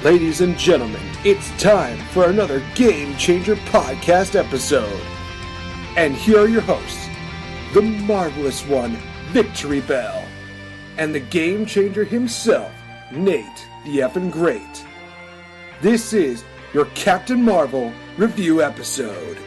Ladies and gentlemen, it's time for another Game Changer podcast episode. And here are your hosts, the marvelous one, VictoriBelle, and the Game Changer himself, Nate, the effing great. This is your Captain Marvel review episode.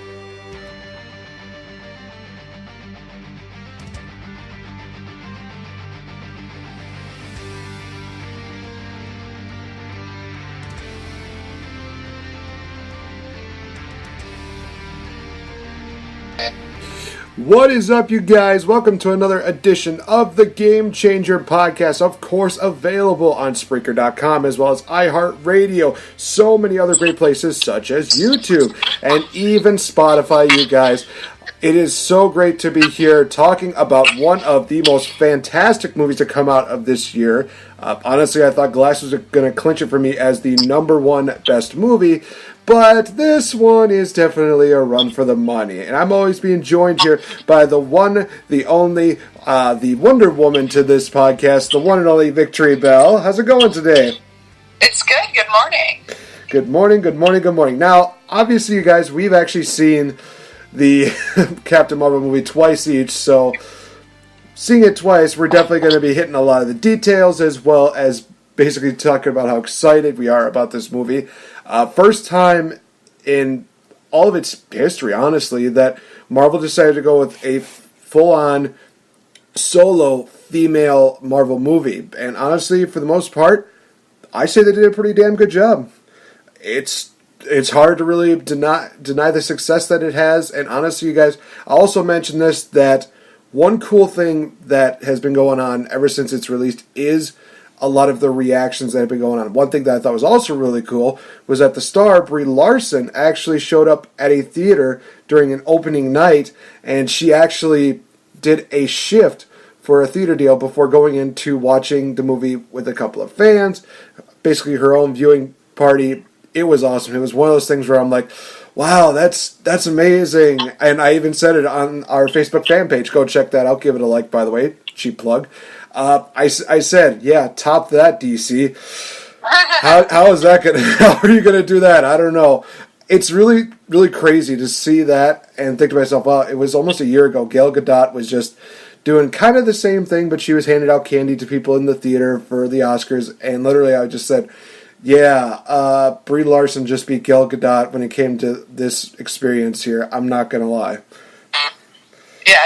What is up, you guys? Welcome to another edition of the Game Changer podcast, of course available on Spreaker.com as well as iHeartRadio, so many other great places such as YouTube and even Spotify, you guys. It is so great to be here talking about one of the most fantastic movies to come out of this year. Honestly, I thought Glass was going to clinch it for me as the number one best movie, but this one is definitely a run for the money. And I'm always being joined here by the one, the only, the Wonder Woman to this podcast, the one and only VictoriBelle. How's it going today? It's good. Good morning. Good morning, good morning, good morning. Now, obviously, you guys, we've actually seen the Captain Marvel movie twice each, so seeing it twice, we're definitely going to be hitting a lot of the details as well as basically talking about how excited we are about this movie. First time in all of its history, honestly, that Marvel decided to go with a full-on solo female Marvel movie. And honestly, for the most part, I say they did a pretty damn good job. It's hard to really deny the success that it has. And honestly, you guys, I also mentioned this, that one cool thing that has been going on ever since it's released is a lot of the reactions that have been going on. One thing that I thought was also really cool was that the star, Brie Larson, actually showed up at a theater during an opening night, and she actually did a shift for a theater deal before going into watching the movie with a couple of fans, basically her own viewing party. It was awesome. It was one of those things where I'm like, wow, that's amazing. And I even said it on our Facebook fan page. Go check that out. Give it a like, by the way. Cheap plug. I said, yeah, top that, DC. How is that gonna? How are you gonna do that? I don't know. It's really, really crazy to see that and think to myself, wow, it was almost a year ago. Gal Gadot was just doing kind of the same thing, but she was handing out candy to people in the theater for the Oscars, and literally I just said, yeah, Brie Larson just beat Gal Gadot when it came to this experience here. I'm not gonna lie. Yeah,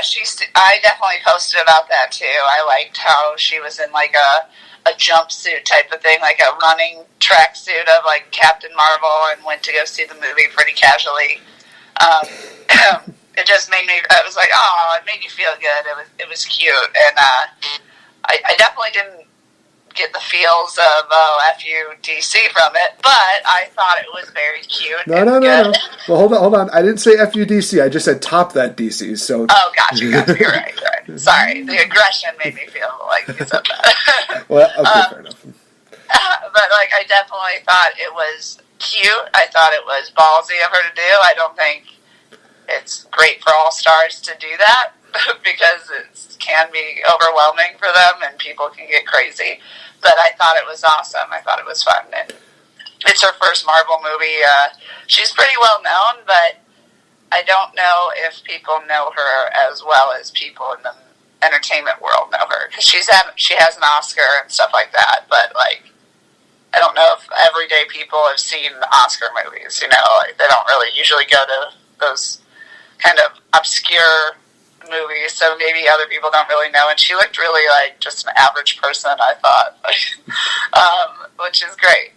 I definitely posted about that too. I liked how she was in like a jumpsuit type of thing, like a running tracksuit of like Captain Marvel, and went to go see the movie pretty casually. It just made me. I was like, oh, it made you feel good. It was cute, and I definitely didn't get the feels of F-U-D-C from it, but I thought it was very cute. No. Well, hold on. I didn't say F-U-D-C. I just said top that DC. So. Oh, gotcha. You're right. Sorry, the aggression made me feel like you said that. Well, okay, fair enough. But like, I definitely thought it was cute. I thought it was ballsy of her to do. I don't think it's great for all stars to do that because it can be overwhelming for them and people can get crazy. But I thought it was awesome. I thought it was fun. And it's her first Marvel movie. She's pretty well known, but I don't know if people know her as well as people in the entertainment world know her. Because she has an Oscar and stuff like that. But, like, I don't know if everyday people have seen Oscar movies. You know, like, they don't really usually go to those kind of obscure movies, so maybe other people don't really know. And she looked really like just an average person, I thought, which is great.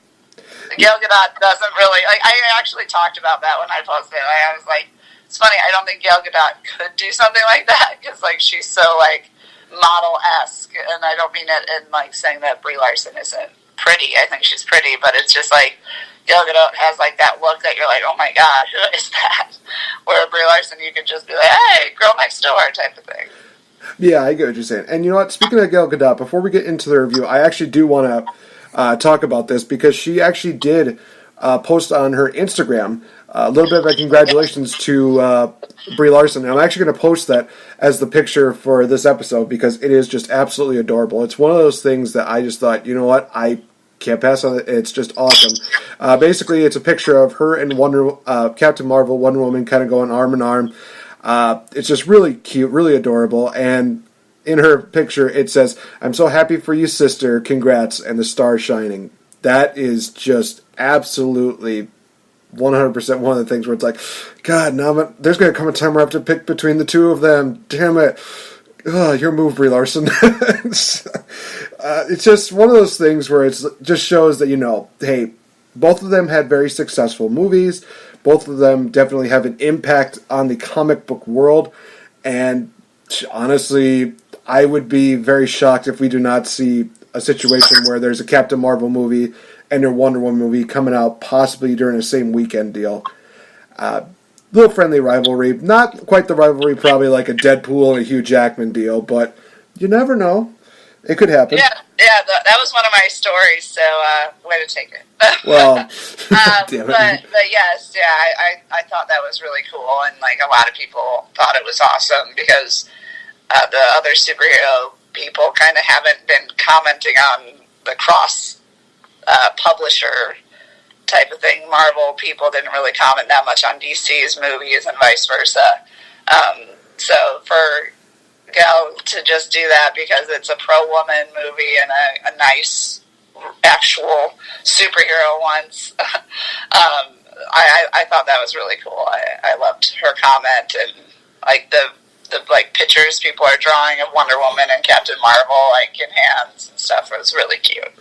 Gal Gadot doesn't really. Like, I actually talked about that when I posted it. I was like, it's funny. I don't think Gal Gadot could do something like that because like she's so like model-esque, and I don't mean it in like saying that Brie Larson isn't pretty. I think she's pretty, but it's just like Gal Gadot has like that look that you're like, oh my god, who is that? Where Brie Larson, you could just be like, hey, girl next door type of thing. Yeah, I get what you're saying. And you know what? Speaking of Gal Gadot, before we get into the review, I actually do want to talk about this because she actually did post on her Instagram a little bit of a congratulations to Brie Larson. And I'm actually going to post that as the picture for this episode because it is just absolutely adorable. It's one of those things that I just thought, you know what? I can't pass on it. It's just awesome. Basically, it's a picture of her and Captain Marvel, Wonder Woman, kind of going arm in arm. It's just really cute, really adorable, and in her picture it says, "I'm so happy for you, sister. Congrats," and the star shining. That is just absolutely 100% one of the things where it's like, God, now there's going to come a time where I have to pick between the two of them. Damn it. Your move, Brie Larson. It's just one of those things where it just shows that, hey, both of them had very successful movies. Both of them definitely have an impact on the comic book world. And honestly, I would be very shocked if we do not see a situation where there's a Captain Marvel movie and a Wonder Woman movie coming out possibly during the same weekend deal. Little friendly rivalry. Not quite the rivalry probably like a Deadpool and a Hugh Jackman deal, but you never know. It could happen. Yeah, that was one of my stories, so way to take it. Well, damn it. But yes, I thought that was really cool, and like a lot of people thought it was awesome because the other superhero people kind of haven't been commenting on the cross publisher type of thing. Marvel people didn't really comment that much on DC's movies and vice versa. So for Gal to just do that because it's a pro-woman movie and a nice actual superhero once, I thought that was really cool. I loved her comment and like the like pictures people are drawing of Wonder Woman and Captain Marvel like in hands and stuff. It was really cute.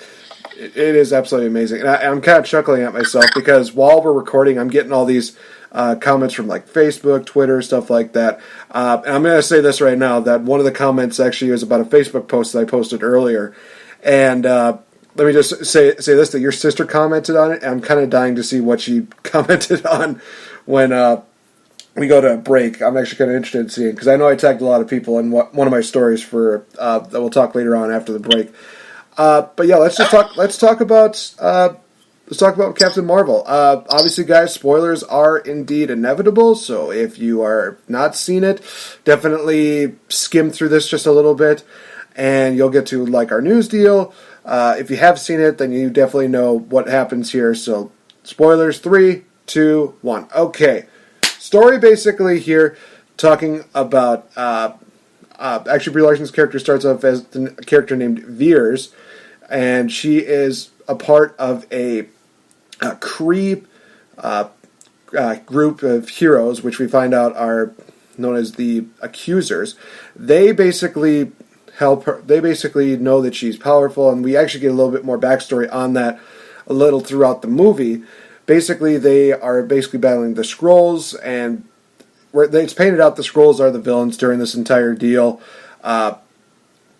It is absolutely amazing. And I'm kind of chuckling at myself because while we're recording, I'm getting all these comments from like Facebook, Twitter, stuff like that. And I'm going to say this right now, that one of the comments actually was about a Facebook post that I posted earlier. And let me just say this, that your sister commented on it, and I'm kind of dying to see what she commented on when we go to break. I'm actually kind of interested in seeing, because I know I tagged a lot of people in one of my stories for that we'll talk later on after the break. But yeah, let's talk about Captain Marvel. Obviously, guys, spoilers are indeed inevitable. So if you are not seen it, definitely skim through this just a little bit, and you'll get to like our news deal. If you have seen it, then you definitely know what happens here. So spoilers, 3, 2, 1. Okay, story basically here talking about. Actually, Brie Larson's character starts off as a character named Veers, and she is a part of a Kree group of heroes, which we find out are known as the Accusers. They basically help her. They basically know that she's powerful, and we actually get a little bit more backstory on that a little throughout the movie. Basically, they are battling the Skrulls, and it's painted out the Skrulls are the villains during this entire deal.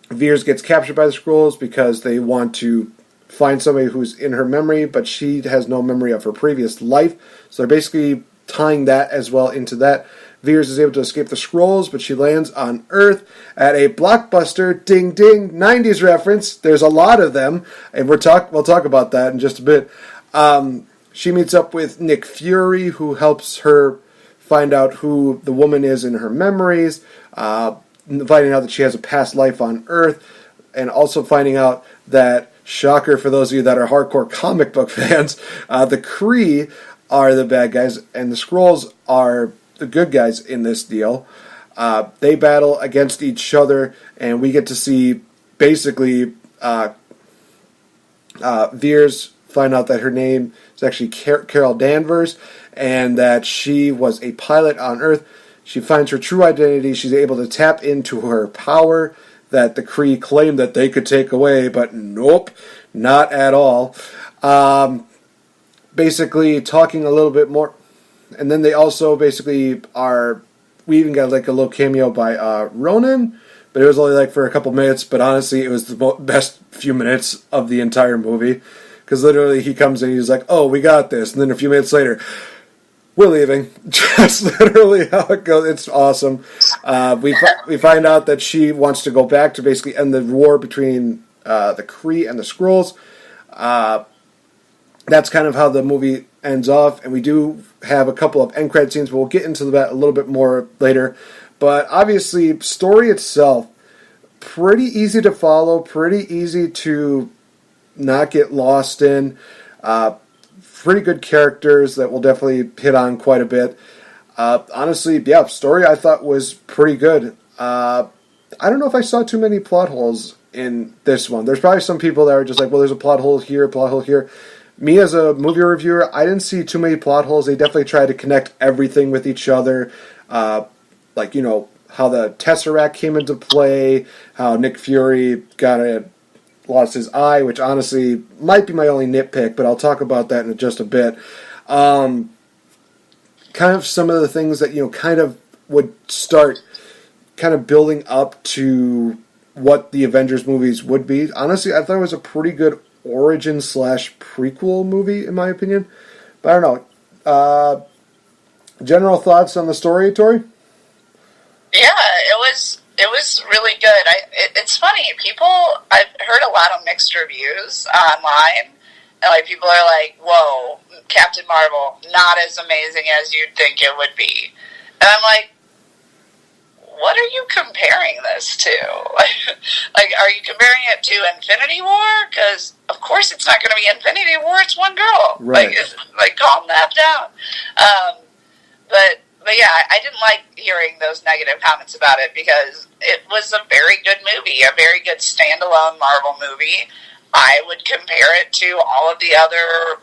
Veers gets captured by the Skrulls because they want to find somebody who's in her memory, but she has no memory of her previous life. So they're basically tying that as well into that. Veers is able to escape the Skrulls, but she lands on Earth at a blockbuster, ding ding, 90s reference. There's a lot of them, and we'll talk about that in just a bit. She meets up with Nick Fury, who helps her find out who the woman is in her memories, finding out that she has a past life on Earth, and also finding out that, shocker for those of you that are hardcore comic book fans, the Kree are the bad guys, and the Skrulls are the good guys in this deal. They battle against each other, and we get to see basically Veers find out that her name is actually Carol Danvers, and that she was a pilot on Earth. She finds her true identity. She's able to tap into her power that the Kree claimed that they could take away, but nope, not at all. Basically, talking a little bit more, and then they also basically are. We even got like a little cameo by Ronan, but it was only like for a couple minutes. But honestly, it was the best few minutes of the entire movie, because literally he comes in, he's like, "Oh, we got this," and then a few minutes later, we're leaving. Just literally how it goes. It's awesome. We find out that she wants to go back to basically end the war between the Kree and the Skrulls. That's kind of how the movie ends off, and we do have a couple of end credit scenes, but we'll get into that a little bit more later. But obviously, story itself, pretty easy to follow, pretty easy to not get lost in. Pretty good characters that we'll definitely hit on quite a bit. Honestly, yeah, story I thought was pretty good. I don't know if I saw too many plot holes in this one. There's probably some people that are just like, well, there's a plot hole here, plot hole here. Me as a movie reviewer, I didn't see too many plot holes. They definitely tried to connect everything with each other. Like, you know, how the Tesseract came into play, how Nick Fury lost his eye, which honestly might be my only nitpick, but I'll talk about that in just a bit. Kind of some of the things that, you know, kind of would start kind of building up to what the Avengers movies would be. Honestly, I thought it was a pretty good origin / prequel movie, in my opinion. But I don't know. General thoughts on the story, Tori? Yeah, it was really good. It's funny, I've heard a lot of mixed reviews online, and like people are like, "Whoa, Captain Marvel, not as amazing as you'd think it would be," and I'm like, "What are you comparing this to? Like, are you comparing it to Infinity War? Because of course it's not going to be Infinity War. It's one girl. Right. Like calm that down." But yeah, I didn't like hearing those negative comments about it because it was a very good movie, a very good standalone Marvel movie. I would compare it to all of the other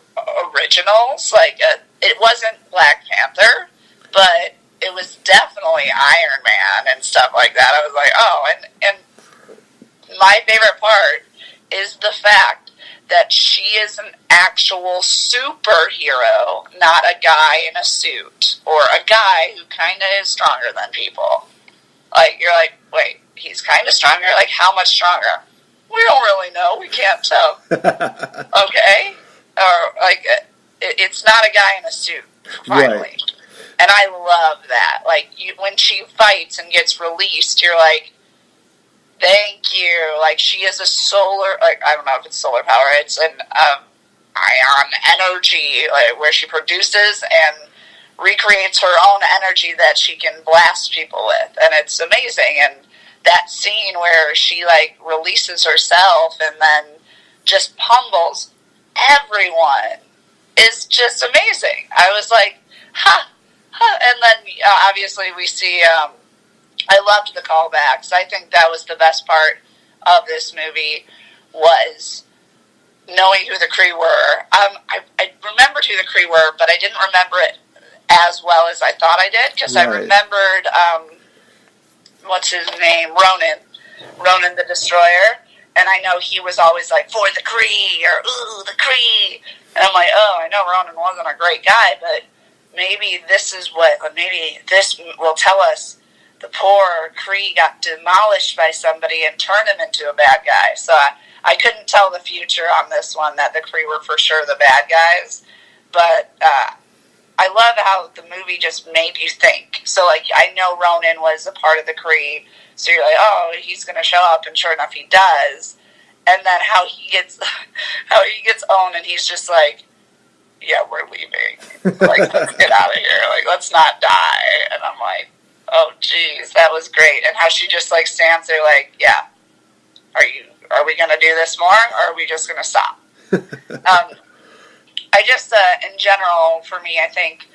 originals. Like, it wasn't Black Panther, but it was definitely Iron Man and stuff like that. I was like, oh, and my favorite part is the fact that she is an actual superhero, not a guy in a suit, or a guy who kind of is stronger than people. Like, you're like, wait, he's kind of stronger? Like, how much stronger? We don't really know. We can't tell. Okay? Or, like, it's not a guy in a suit, finally. Right. And I love that. Like, when she fights and gets released, you're like, thank you. Like, she is a solar, like, I don't know if it's solar power, it's an ion energy, like, where she produces and recreates her own energy that she can blast people with. And it's amazing. And that scene where she, like, releases herself and then just pummels everyone is just amazing. I was like, ha. And then, obviously, we see, I loved the callbacks. I think that was the best part of this movie, was knowing who the Kree were. I remembered who the Kree were, but I didn't remember it as well as I thought I did, because right. I remembered, what's his name, Ronan the Destroyer, and I know he was always like, for the Kree, or, ooh, the Kree, and I'm like, oh, I know Ronan wasn't a great guy, but maybe this will tell us the poor Kree got demolished by somebody and turned him into a bad guy. So I couldn't tell the future on this one that the Kree were for sure the bad guys. But I love how the movie just made you think. So, like, I know Ronan was a part of the Kree, so you're like, oh, he's going to show up, and sure enough, he does. And then how he gets owned, and he's just like, yeah, we're leaving. Like, let's get out of here. Like, let's not die. And I'm like, oh, geez, that was great. And how she just, like, stands there like, yeah, are we going to do this more, or are we just going to stop? I just, in general, for me, I think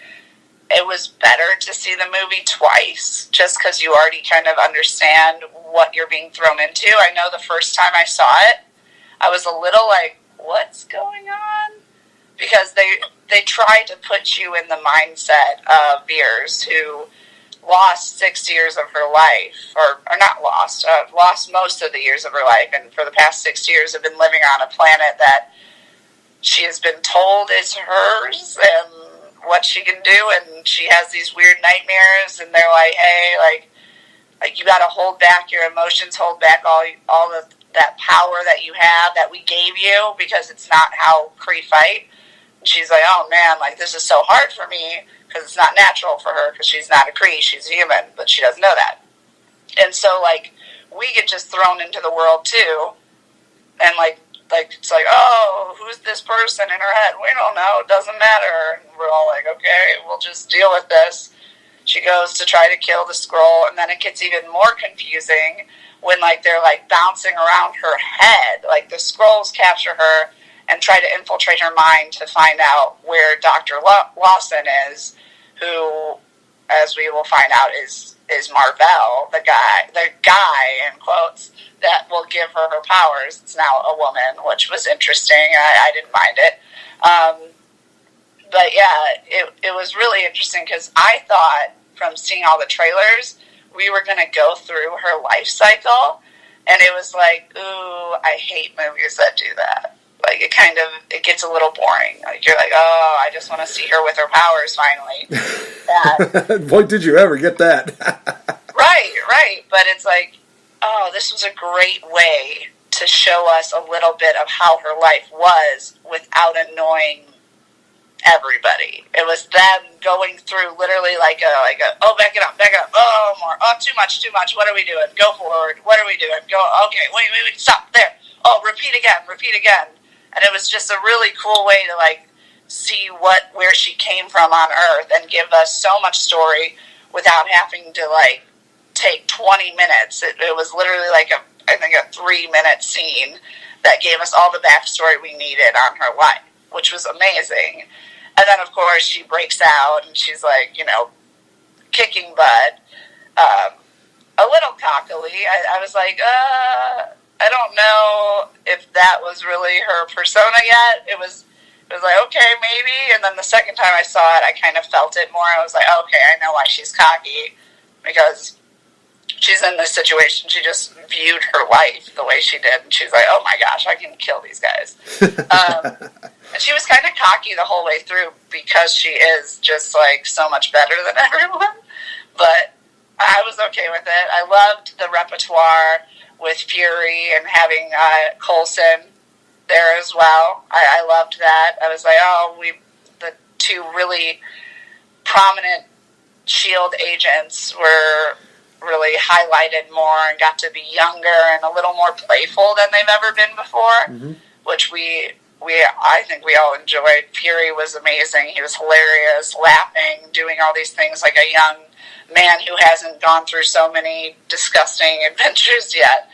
it was better to see the movie twice, just because you already kind of understand what you're being thrown into. I know the first time I saw it, I was a little like, what's going on? Because they try to put you in the mindset of Veers, who lost 6 years of her life, or not lost most of the years of her life, and for the past 6 years have been living on a planet that she has been told is hers and what she can do, and she has these weird nightmares, and they're like, hey, like you got to hold back your emotions, hold back all of that power that you have, that we gave you, because it's not how Kree fight. And she's like, oh man, like, this is so hard for me, because it's not natural for her, because she's not a Kree, she's human, but she doesn't know that. And so, like, we get just thrown into the world too, and like it's like, oh, who's this person in her head? We don't know, it doesn't matter. And we're all like, okay, we'll just deal with this. She goes to try to kill the Skrull, and then it gets even more confusing when, like, they're, like, bouncing around her head. Like, the Skrulls capture her and try to infiltrate her mind to find out where Dr. Lawson is, who, as we will find out, is Mar-Vell, the guy, in quotes, that will give her her powers. It's now a woman, which was interesting. I didn't mind it. But yeah, it was really interesting because I thought from seeing all the trailers, we were going to go through her life cycle, and it was like, ooh, I hate movies that do that. Like, it gets a little boring. Like, you're like, oh, I just want to see her with her powers finally. Boy, did you ever get that. Right. But it's like, oh, this was a great way to show us a little bit of how her life was without annoying everybody. It was them going through literally like a oh, back it up, oh, more, oh, too much, what are we doing? Go forward, what are we doing? Go, okay, wait, stop, there. Oh, repeat again. And it was just a really cool way to, like, see where she came from on Earth and give us so much story without having to, like, take 20 minutes. It was literally like I think a 3-minute scene that gave us all the backstory we needed on her life, which was amazing. And then, of course, she breaks out and she's, like, you know, kicking butt, a little cockily. I was like, I don't know if that was really her persona yet. It was like, okay, maybe. And then the second time I saw it, I kind of felt it more. I was like, okay, I know why she's cocky, because she's in this situation. She just viewed her life the way she did, and she's like, oh my gosh, I can kill these guys. And she was kind of cocky the whole way through because she is just, like, so much better than everyone. But I was okay with it. I loved the repertoire with Fury and having Coulson there as well. I loved that. I was like, the two really prominent S.H.I.E.L.D. agents were really highlighted more and got to be younger and a little more playful than they've ever been before, which I think we all enjoyed. Fury was amazing. He was hilarious, laughing, doing all these things like a young man who hasn't gone through so many disgusting adventures yet.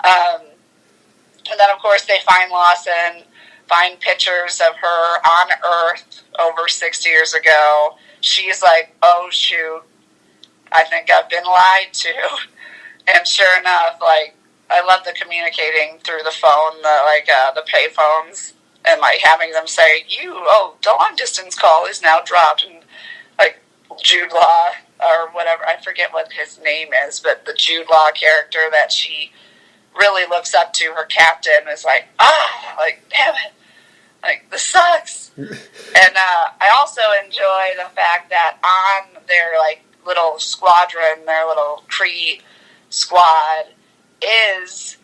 And then, of course, they find Lawson, find pictures of her on Earth over 6 years ago. She's like, oh, shoot, I think I've been lied to. And sure enough, like, I love the communicating through the phone, the pay phones, and, like, having them say, the long distance call is now dropped. And, like, Jude Law, or whatever, I forget what his name is, but the Jude Law character that she really looks up to, her captain, is like, like, damn it, like, this sucks. And I also enjoy the fact that on their, like, little squadron, their little Kree squad, is,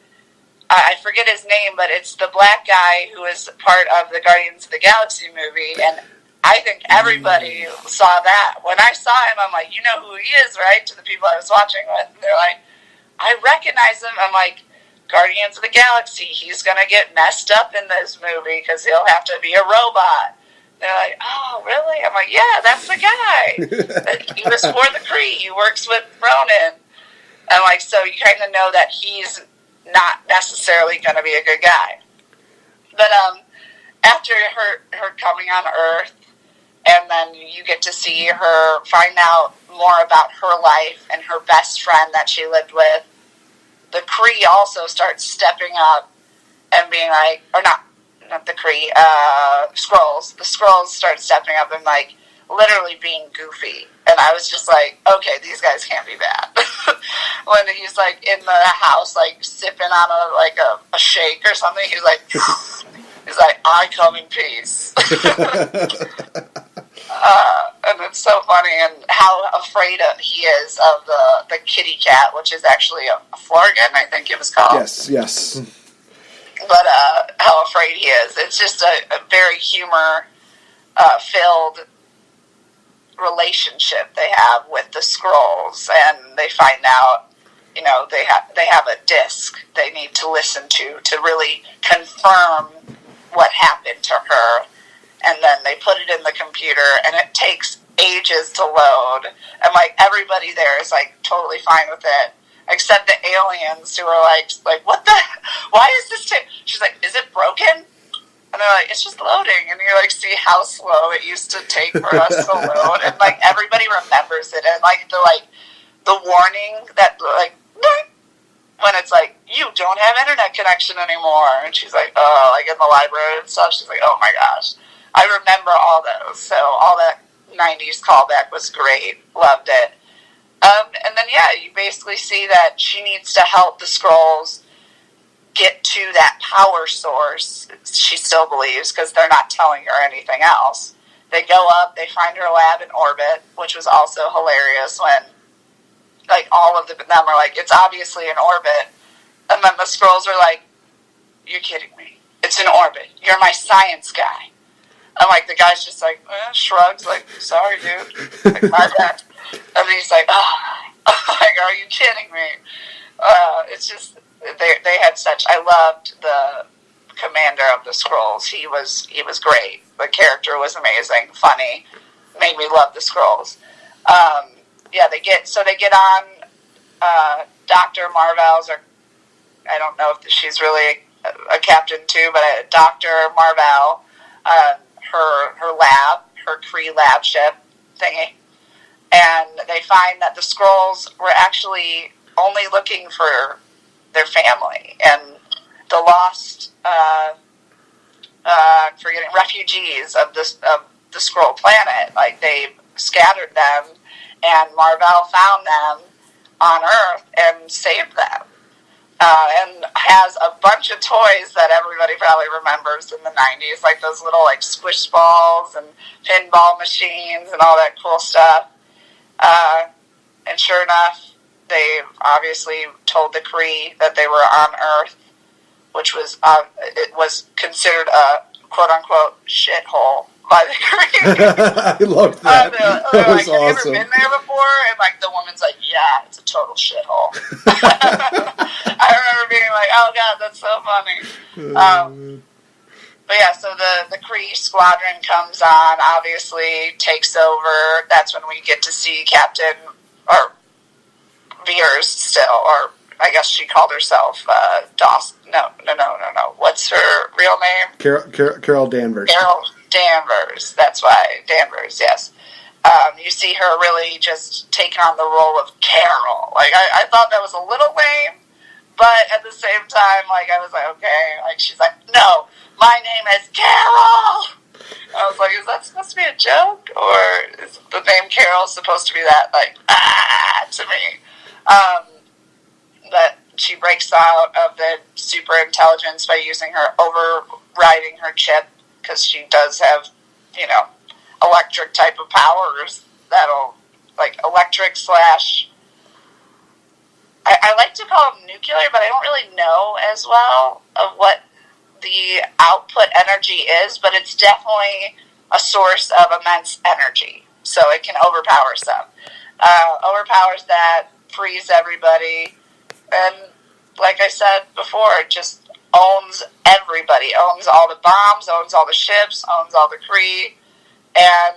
I forget his name, but it's the black guy who is part of the Guardians of the Galaxy movie, and I think everybody saw that. When I saw him, I'm like, you know who he is, right? To the people I was watching with. And they're like, I recognize him. I'm like, Guardians of the Galaxy, he's going to get messed up in this movie because he'll have to be a robot. They're like, oh, really? I'm like, yeah, that's the guy. He was for the Kree. He works with Ronan. And, like, so you kind of know that he's not necessarily going to be a good guy. But after her coming on Earth, and then you get to see her find out more about her life and her best friend that she lived with, the Kree also starts stepping up and being like, or not the Kree, Skrulls. The Skrulls start stepping up and, like, literally being goofy. And I was just like, okay, these guys can't be bad. When he's, like, in the house, like, sipping on a shake or something, he's like, I come in peace. And it's so funny, and how afraid he is of the kitty cat, which is actually a Florgan, I think it was called. Yes. But how afraid he is. It's just a very humor filled relationship they have with the Skrulls, and they find out, you know, they have a disc they need to listen to really confirm what happened to her, and then they put it in the computer, and it takes ages to load, and, like, everybody there is, like, totally fine with it, except the aliens who are like, what the? Why is this tape? She's like, is it broken? And they're like, it's just loading. And you like see how slow it used to take for us to load, and like everybody remembers it, and like the warning that like when it's like, you don't have internet connection anymore, and she's like, oh, like in the library and stuff. She's like, oh my gosh, I remember all those. So all that 90s callback was great. Loved it. And then, yeah, you basically see that she needs to help the Skrulls get to that power source, she still believes, because they're not telling her anything else. They go up, they find her lab in orbit, which was also hilarious when, like, all of them are like, it's obviously in orbit. And then the Skrulls are like, you're kidding me. It's in orbit. You're my science guy. And, like, the guy's just like, shrugs, like, sorry, dude. Like, my bad. And then he's like, oh, like, are you kidding me? It's just, they had such, I loved the commander of the Skrulls. He was great. The character was amazing, funny, made me love the Skrulls. Yeah, they get on Dr. Marvel's, or I don't know if she's really a captain too, but Dr. Marvel, her lab, her Kree lab ship thingy, and they find that the Skrulls were actually only looking for their family and the lost, refugees of the Skrull planet. Like, they scattered them, and Marvel found them on Earth and saved them. And has a bunch of toys that everybody probably remembers in the 90s, like those little, like, squish balls and pinball machines and all that cool stuff. And sure enough, they obviously told the Kree that they were on Earth, which was, it was considered a quote-unquote shithole by the Kree. I loved that. They're like, have you ever been there before? And, like, the woman's like, yeah, it's a total shithole. I remember being like, oh, God, that's so funny. But, yeah, so the Kree squadron comes on, obviously, takes over. That's when we get to see Captain, or Veers still, or I guess she called herself Dawson. No. What's her real name? Carol Danvers. Carol Danvers. That's why. Danvers, yes. You see her really just taking on the role of Carol. Like, I thought that was a little lame, but at the same time, like, I was like, okay. Like, she's like, no, my name is Carol. I was like, is that supposed to be a joke? Or is the name Carol supposed to be that, like, to me? But she breaks out of the super intelligence by using her, overriding her chip, because she does have, electric type of powers that'll, like, electric slash, I like to call them nuclear, but I don't really know as well of what the output energy is, but it's definitely a source of immense energy, so it can overpower some. Overpowers that, frees everybody, and like I said before, it just owns everybody, owns all the bombs, owns all the ships, owns all the Kree, and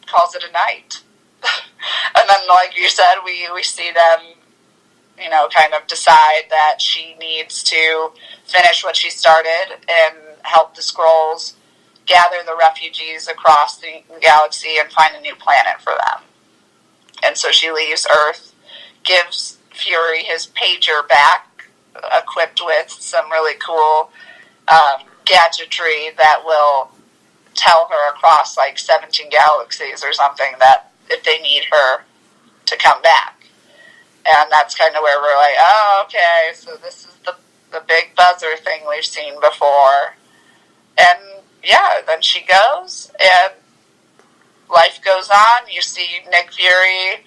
calls it a night. And then, like you said, we see them, kind of decide that she needs to finish what she started and help the Skrulls gather the refugees across the galaxy and find a new planet for them. And so she leaves Earth, gives Fury his pager back, equipped with some really cool gadgetry that will tell her across like 17 galaxies or something that if they need her to come back. And that's kind of where we're like, oh, okay, so this is the big buzzer thing we've seen before. And yeah, then she goes, and life goes on. You see Nick Fury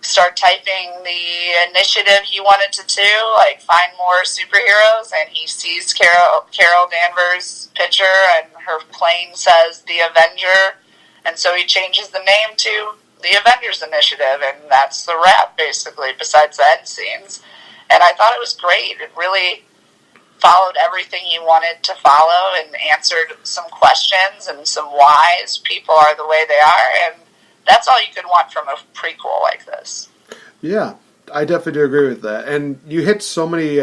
start typing the initiative he wanted to do, like find more superheroes, and he sees Carol Danvers' picture, and her plane says The Avenger, and so he changes the name to The Avengers Initiative, and that's the wrap, basically, besides the end scenes. And I thought it was great. It really followed everything you wanted to follow and answered some questions and some whys people are the way they are, and that's all you could want from a prequel like this. Yeah, I definitely do agree with that. And you hit so many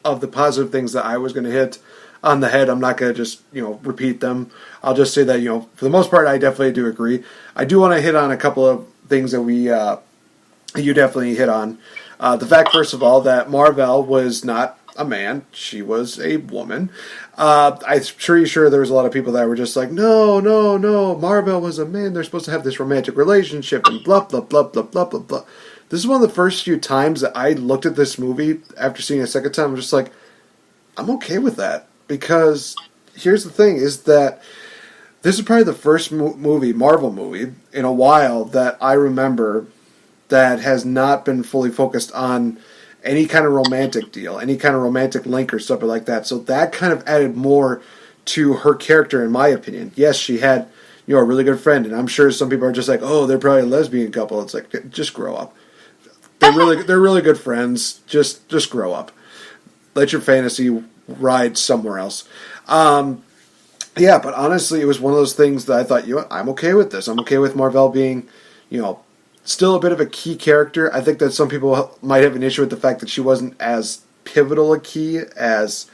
of the positive things that I was going to hit on the head. I'm not going to just, repeat them. I'll just say that, for the most part, I definitely do agree. I do want to hit on a couple of things that you definitely hit on. The fact, first of all, that Mar-Vell was not a man. She was a woman. I'm pretty sure there was a lot of people that were just like, no, Mar-Vell was a man. They're supposed to have this romantic relationship and blah, blah, blah, blah, blah, blah, blah. This is one of the first few times that I looked at this movie after seeing it a second time. I'm just like, I'm okay with that. Because here's the thing, is that this is probably the first Marvel movie, in a while that I remember that has not been fully focused on any kind of romantic deal, any kind of romantic link or something like that. So that kind of added more to her character, in my opinion. Yes, she had, a really good friend, and I'm sure some people are just like, oh, they're probably a lesbian couple. It's like, just grow up. They're really good friends. Just grow up. Let your fantasy ride somewhere else. Yeah, but honestly, it was one of those things that I thought, I'm okay with this. I'm okay with Mar-Vell being, still a bit of a key character. I think that some people might have an issue with the fact that she wasn't as pivotal a key as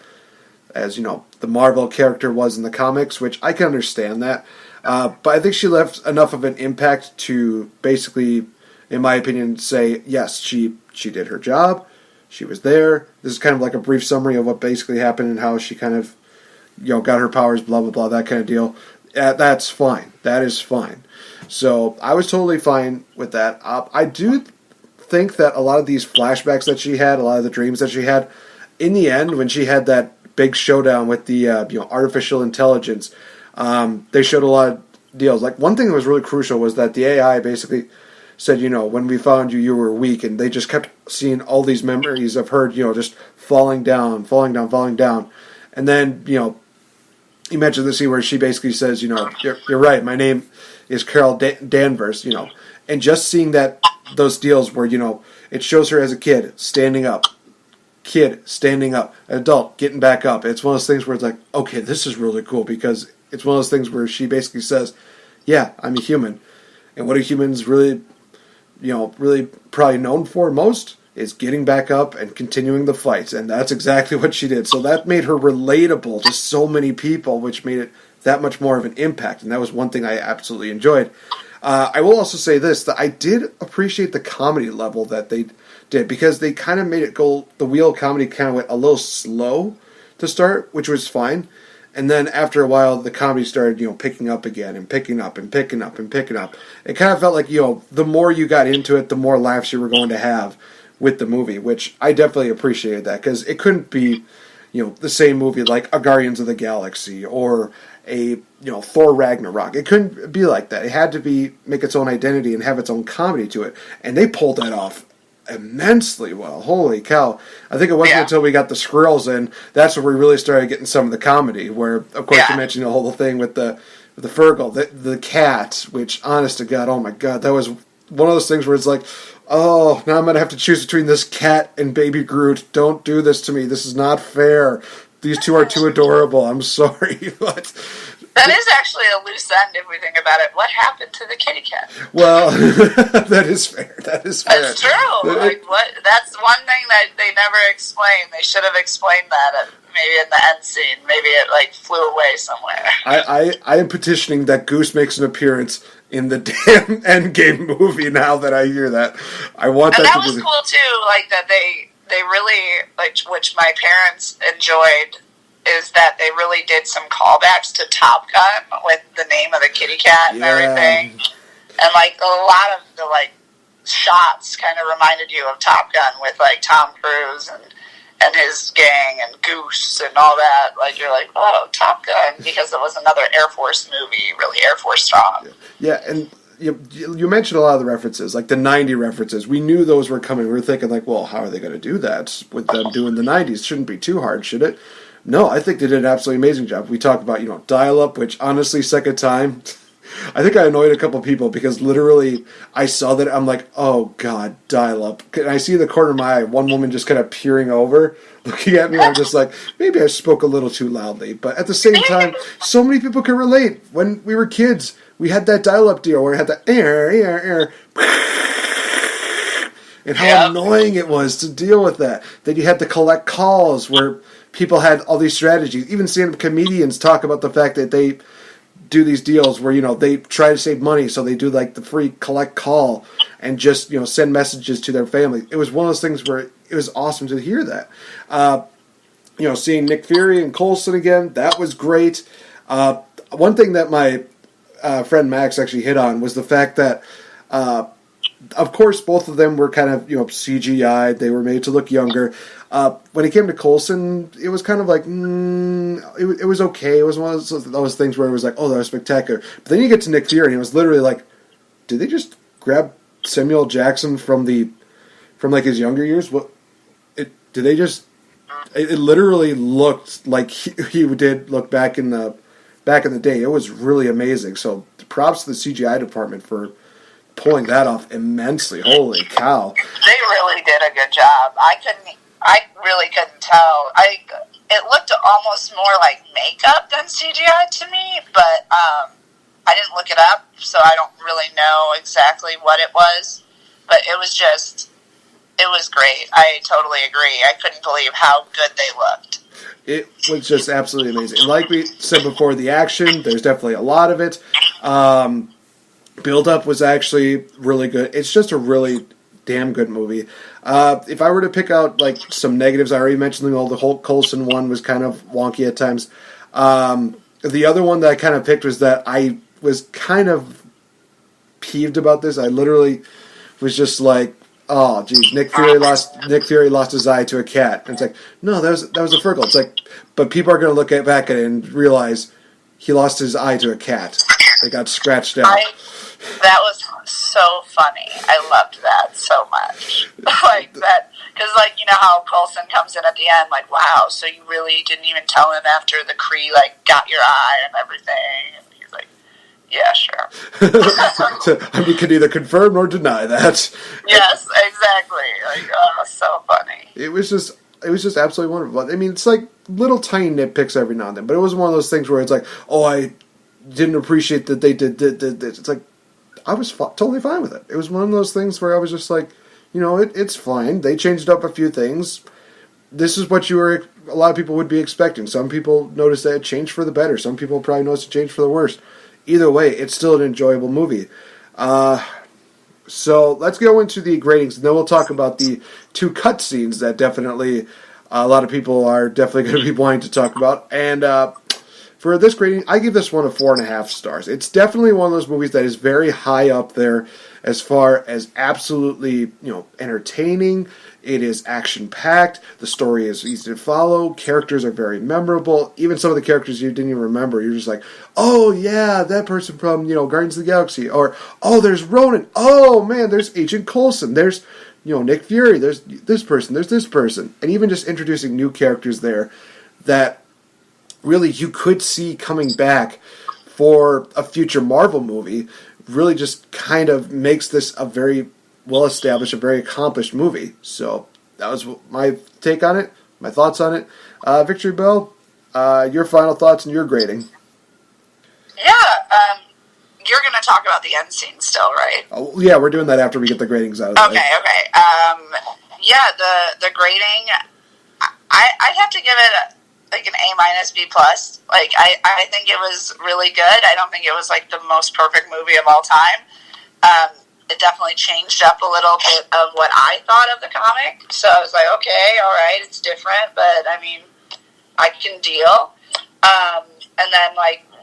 the Mar-Vell character was in the comics, which I can understand that. But I think she left enough of an impact to basically, in my opinion, say, yes, she did her job. She was there. This is kind of like a brief summary of what basically happened and how she kind of, got her powers, blah, blah, blah, that kind of deal. That's fine. That is fine. So I was totally fine with that. I do think that a lot of these flashbacks that she had, a lot of the dreams that she had, in the end, when she had that big showdown with the artificial intelligence, they showed a lot of deals. Like, one thing that was really crucial was that the AI basically said, when we found you, you were weak, and they just kept seeing all these memories of her, just falling down. And then, you mentioned the scene where she basically says, you're right, my name is Carol Danvers, and just seeing those deals where, it shows her as a kid standing up, adult getting back up. It's one of those things where it's like, okay, this is really cool, because it's one of those things where she basically says, yeah, I'm a human. And what are humans really probably known for most is getting back up and continuing the fight. And that's exactly what she did. So that made her relatable to so many people, which made it that much more of an impact. And that was one thing I absolutely enjoyed. I will also say this, that I did appreciate the comedy level that they did, because they kind of made it go, the wheel comedy kind of went a little slow to start, which was fine. And then after a while, the comedy started, picking up again and picking up and picking up and picking up. It kind of felt like, the more you got into it, the more laughs you were going to have with the movie, which I definitely appreciated that, because it couldn't be, the same movie like a Guardians of the Galaxy or a, Thor Ragnarok. It couldn't be like that. It had to make its own identity and have its own comedy to it. And they pulled that off immensely well. Holy cow. I think it wasn't until we got the squirrels in, that's where we really started getting some of the comedy, where, of course, you mentioned the whole thing with the Fergal, the cat, which, honest to God, oh my God, that was one of those things where it's like, oh, now I'm going to have to choose between this cat and Baby Groot. Don't do this to me. This is not fair. These two are too adorable. I'm sorry, but... That is actually a loose end if we think about it. What happened to the kitty cat? Well, that is fair. That's true. That's one thing that they never explained. They should have explained that maybe in the end scene. Maybe it flew away somewhere. I am petitioning that Goose makes an appearance in the damn Endgame movie now that I hear that. I want that to be... And that was cool too, that they really, which my parents enjoyed, is that they really did some callbacks to Top Gun with the name of the kitty cat and everything. And, a lot of the, shots kind of reminded you of Top Gun with, Tom Cruise and his gang and Goose and all that. You're like, oh, Top Gun, because it was another Air Force movie, really Air Force strong. Yeah, and you mentioned a lot of the references, the 90 references. We knew those were coming. We were thinking, well, how are they going to do that with them doing the 90s? Shouldn't be too hard, should it? No, I think they did an absolutely amazing job. We talked about, dial-up, which honestly, second time, I think I annoyed a couple people because literally I saw that, I'm like, oh God, dial-up. And I see in the corner of my eye, one woman just kind of peering over, looking at me. I'm just like, maybe I spoke a little too loudly. But at the same time, so many people can relate. When we were kids, we had that dial-up deal where it had the air. and how annoying it was to deal with that. That you had to collect calls where people had all these strategies. Even stand-up comedians talk about the fact that they do these deals where, they try to save money, so they do like the free collect call and just, send messages to their family. It was one of those things where it was awesome to hear that. Seeing Nick Fury and Coulson again, that was great. One thing that my friend Max actually hit on was the fact that, of course, both of them were kind of, CGI. They were made to look younger. When it came to Coulson, it was kind of like, it was okay. It was one of those things where it was like, oh, that was spectacular. But then you get to Nick Fury, and it was literally like, did they just grab Samuel Jackson from his younger years? Did they just? It literally looked like he did look back in the day. It was really amazing. So props to the CGI department for pulling that off immensely. Holy cow! They really did a good job. I really couldn't tell. It looked almost more like makeup than CGI to me, but I didn't look it up, so I don't really know exactly what it was. But it was great. I totally agree. I couldn't believe how good they looked. It was just absolutely amazing. And like we said before, the action, there's definitely a lot of it. Build-up was actually really good. It's just a really damn good movie. If I were to pick out like some negatives, I already mentioned the whole Coulson one was kind of wonky at times. The other one that I kind of picked was that I was kind of peeved about this. I literally was just like, oh, geez, Nick Fury lost his eye to a cat. And it's like, no, that was a Fergal. It's like, but people are going to look back at it and realize he lost his eye to a cat. They got scratched out. That was so funny. I loved that so much. Like that, because how Coulson comes in at the end, like, wow, so you really didn't even tell him after the Kree got your eye and everything. And he's like, yeah, sure. So, we can neither confirm nor deny that. Yes, exactly. So funny. It was just absolutely wonderful. I mean, it's like little tiny nitpicks every now and then, but it was one of those things where it's like, oh, I didn't appreciate that they did this. It's like, I was totally fine with it. It was one of those things where I was just like, it's fine. They changed up a few things. This is what a lot of people would be expecting. Some people noticed that it changed for the better. Some people probably noticed it changed for the worse. Either way, it's still an enjoyable movie. So let's go into the gradings, and then we'll talk about the two cutscenes that definitely a lot of people are definitely going to be wanting to talk about. And for this grading, I give this one a 4.5 stars. It's definitely one of those movies that is very high up there as far as absolutely, entertaining. It is action-packed. The story is easy to follow. Characters are very memorable. Even some of the characters you didn't even remember. You're just like, oh, yeah, that person from, Guardians of the Galaxy. Or, oh, there's Ronan. Oh, man, there's Agent Coulson. There's, Nick Fury. There's this person. There's this person. And even just introducing new characters there that really you could see coming back for a future Marvel movie really just kind of makes this a very well-established, a very accomplished movie. So that was my take on it, my thoughts on it. VictoriBelle, your final thoughts and your grading. Yeah, you're going to talk about the end scene still, right? Oh, yeah, we're doing that after we get the gradings out of the way. Okay. Yeah, the grading, I'd have to give it an A-, B+. I think it was really good. I don't think it was the most perfect movie of all time. It definitely changed up a little bit of what I thought of the comic. So I was like, okay, all right, it's different, but I mean, I can deal. And then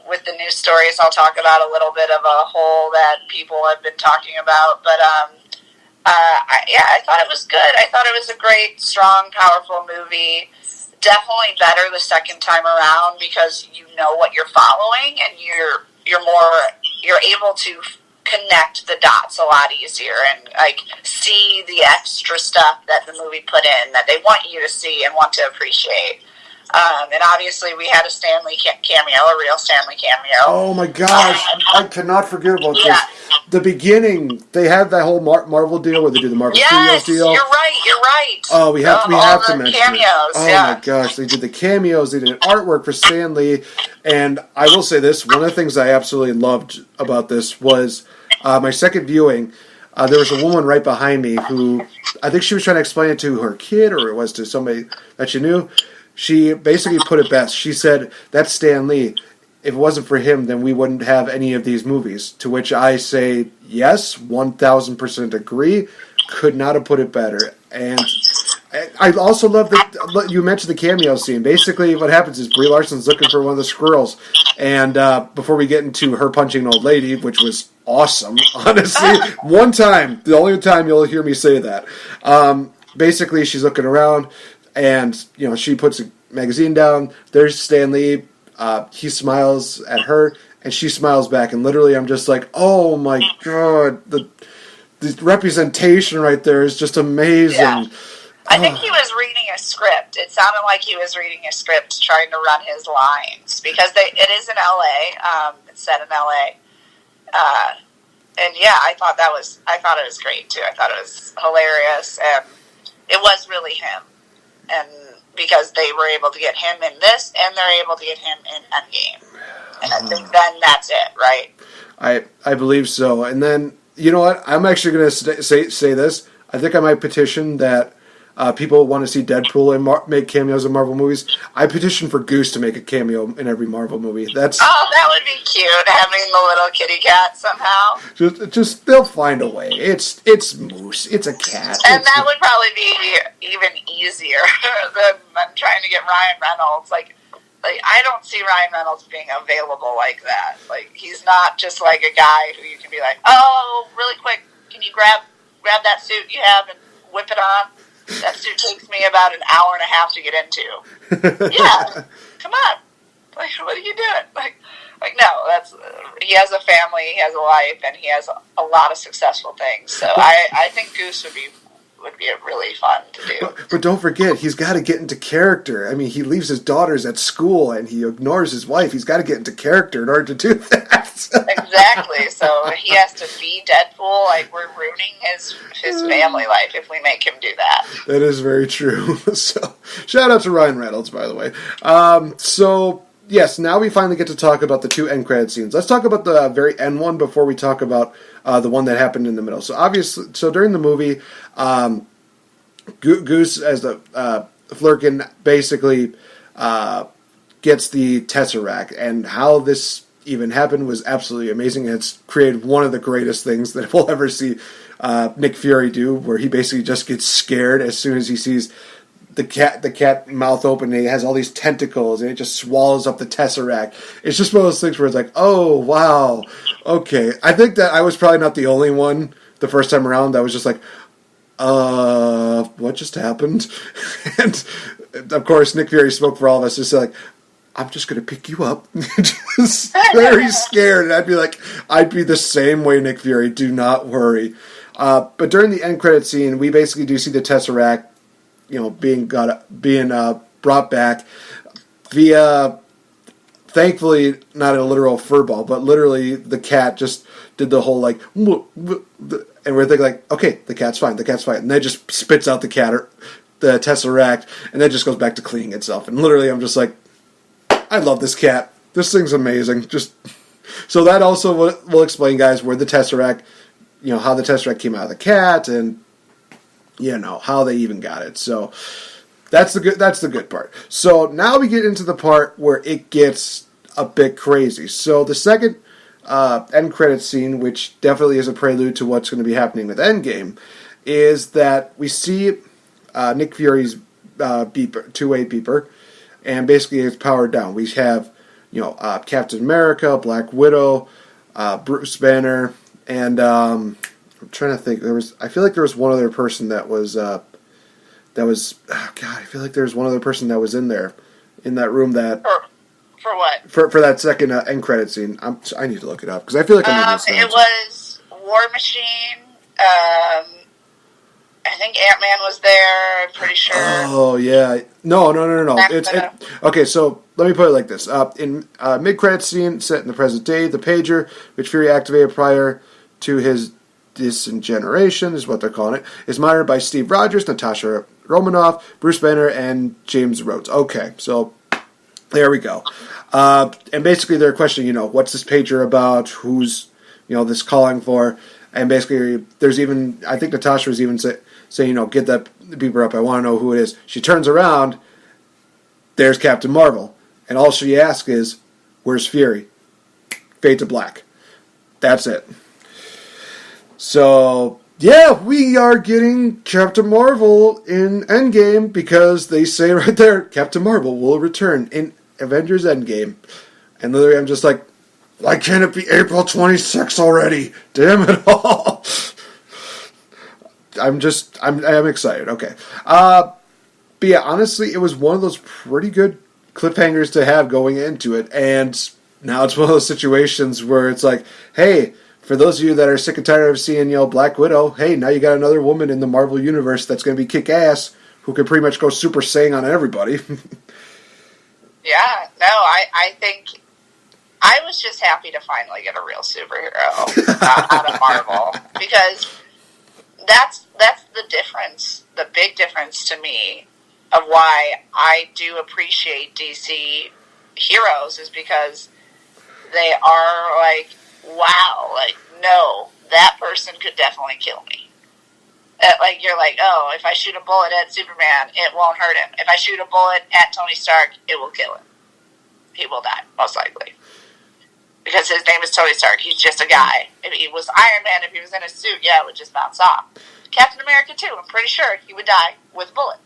with the news stories, I'll talk about a little bit of a hole that people have been talking about. But I thought it was good. I thought it was a great, strong, powerful movie. Definitely better the second time around because you know what you're following and you're able to connect the dots a lot easier and see the extra stuff that the movie put in that they want you to see and want to appreciate. And obviously we had a Stanley cameo, a real Stanley cameo. Oh my gosh, I cannot forget about this. The beginning, they had that whole Marvel deal where they do the Marvel Studios deal. You're right. Oh, we have to mention cameos, it. Oh my gosh, they did the cameos, they did artwork for Stan Lee, and I will say this, one of the things I absolutely loved about this was my second viewing. there was a woman right behind me who, I think she was trying to explain it to her kid, or it was to somebody that she knew. She basically put it best. She said, that's Stan Lee. If it wasn't for him, then we wouldn't have any of these movies. To which I say, yes, 1,000% agree. Could not have put it better. And I also love that you mentioned the cameo scene. Basically, what happens is Brie Larson's looking for one of the squirrels. And before we get into her punching an old lady, which was awesome, honestly. One time, the only time you'll hear me say that. Basically, she's looking around, and she puts a magazine down. There's Stan Lee. He smiles at her, and she smiles back. And literally, I'm just like, oh my god, the representation right there is just amazing. Yeah. I think he was reading a script. It sounded like he was reading a script trying to run his lines, because it is in L.A. It's set in L.A. And yeah, I thought it was great too. I thought it was hilarious, and it was really him. And because they were able to get him in this, and they're able to get him in Endgame. And I think then that's it, right? I believe so. And then, you know what? I'm actually going to say this. I think I might petition that people want to see Deadpool and make cameos in Marvel movies. I petition for Goose to make a cameo in every Marvel movie. Oh, that would be cute, having the little kitty cat somehow. Just they'll find a way. It's Moose. It's a cat. And that would probably be even easier than trying to get Ryan Reynolds. Like I don't see Ryan Reynolds being available like that. Like, he's not just like a guy who you can be like, oh, really quick, can you grab that suit you have and whip it on? That suit takes me about an hour and a half to get into. Yeah, come on. Like, what are you doing? Like no, he has a family, he has a life, and he has a lot of successful things. So I think Goose would be really fun to do. But don't forget, he's got to get into character. I mean, he leaves his daughters at school and he ignores his wife. He's got to get into character in order to do that. Exactly. So he has to be Deadpool. Like, we're ruining his family life if we make him do that. That is very true. So, shout out to Ryan Reynolds, by the way. So, yes, now we finally get to talk about the two end credit scenes. Let's talk about the very end one before we talk about the one that happened in the middle. So during the movie, Goose, as the Flurkin, basically gets the Tesseract, and how this even happened was absolutely amazing. It's created one of the greatest things that we'll ever see Nick Fury do, where he basically just gets scared as soon as he sees the cat mouth open, and it has all these tentacles, and it just swallows up the Tesseract. It's just one of those things where it's like, oh, wow, okay. I think that I was probably not the only one the first time around that was just like, what just happened? And, of course, Nick Fury spoke for all of us, just like, I'm just going to pick you up. Just very scared, and I'd be the same way, Nick Fury, do worry. But during the end credit scene, we basically do see the Tesseract, being brought back via, thankfully, not a literal furball, but literally the cat just did the whole and we're thinking like, okay, the cat's fine, and then just spits out the Tesseract, and then just goes back to cleaning itself. And literally, I'm just like, I love this cat. This thing's amazing. So that also will explain, guys, where the Tesseract, how the Tesseract came out of the cat, and how they even got it. So that's the good part. So now we get into the part where it gets a bit crazy. So the second end credit scene, which definitely is a prelude to what's going to be happening with Endgame, is that we see Nick Fury's beeper, two-way beeper, and basically it's powered down. We have Captain America, Black Widow, Bruce Banner, and I'm trying to think. I feel like there was one other person that was. I feel like there was one other person that was in there, in that room. That for what? For that second end credit scene. I need to look it up because I feel like I need to. It was War Machine. I think Ant-Man was there. I'm pretty sure. Oh yeah. No. Okay. So let me put it like this. In mid-credit scene set in the present day, the pager, which Fury activated prior to his disintegration, is what they're calling it, is monitored by Steve Rogers, Natasha Romanoff, Bruce Banner, and James Rhodes. Okay, so there we go. And basically they're questioning, what's this pager about? Who's, this calling for? And basically, there's even, I think Natasha was even saying, get that beeper up. I want to know who it is. She turns around. There's Captain Marvel. And all she asks is, where's Fury? Fade to black. That's it. So, yeah, we are getting Captain Marvel in Endgame because they say right there, Captain Marvel will return in Avengers Endgame. And literally I'm just like, why can't it be April 26th already? Damn it all. I'm excited. Okay. But yeah, honestly, it was one of those pretty good cliffhangers to have going into it. And now it's one of those situations where it's like, hey, for those of you that are sick and tired of seeing, Black Widow, hey, now you got another woman in the Marvel Universe that's going to be kick-ass who can pretty much go Super Saiyan on everybody. Yeah, no, I think I was just happy to finally get a real superhero out of Marvel, because that's the difference, the big difference to me of why I do appreciate DC heroes, is because they are like, wow, like, no, that person could definitely kill me. Like, you're like, oh, if I shoot a bullet at Superman, it won't hurt him. If I shoot a bullet at Tony Stark, it will kill him. He will die, most likely. Because his name is Tony Stark. He's just a guy. If he was Iron Man, if he was in a suit, yeah, it would just bounce off. Captain America, too, I'm pretty sure he would die with a bullet.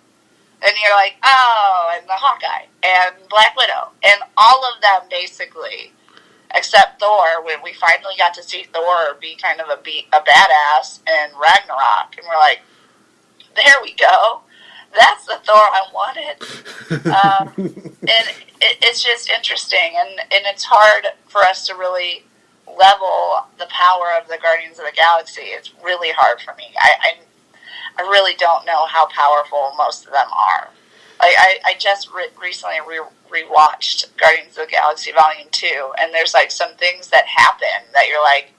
And you're like, oh, and the Hawkeye, and Black Widow, and all of them, basically, except Thor, when we finally got to see Thor be kind of a badass in Ragnarok, and we're like, there we go. That's the Thor I wanted. And it's just interesting, and it's hard for us to really level the power of the Guardians of the Galaxy. It's really hard for me. I really don't know how powerful most of them are. I just recently rewatched Guardians of the Galaxy Volume 2, and there's like some things that happen that you're like,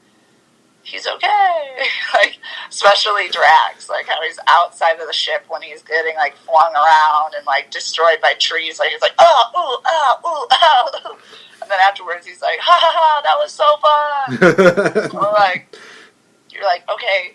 he's okay. Like, especially Drax, like how he's outside of the ship when he's getting like flung around and like destroyed by trees. Like, he's like, oh, ooh, oh, ooh, oh. And then afterwards he's like, ha ha ha, that was so fun. So, like, you're like, okay,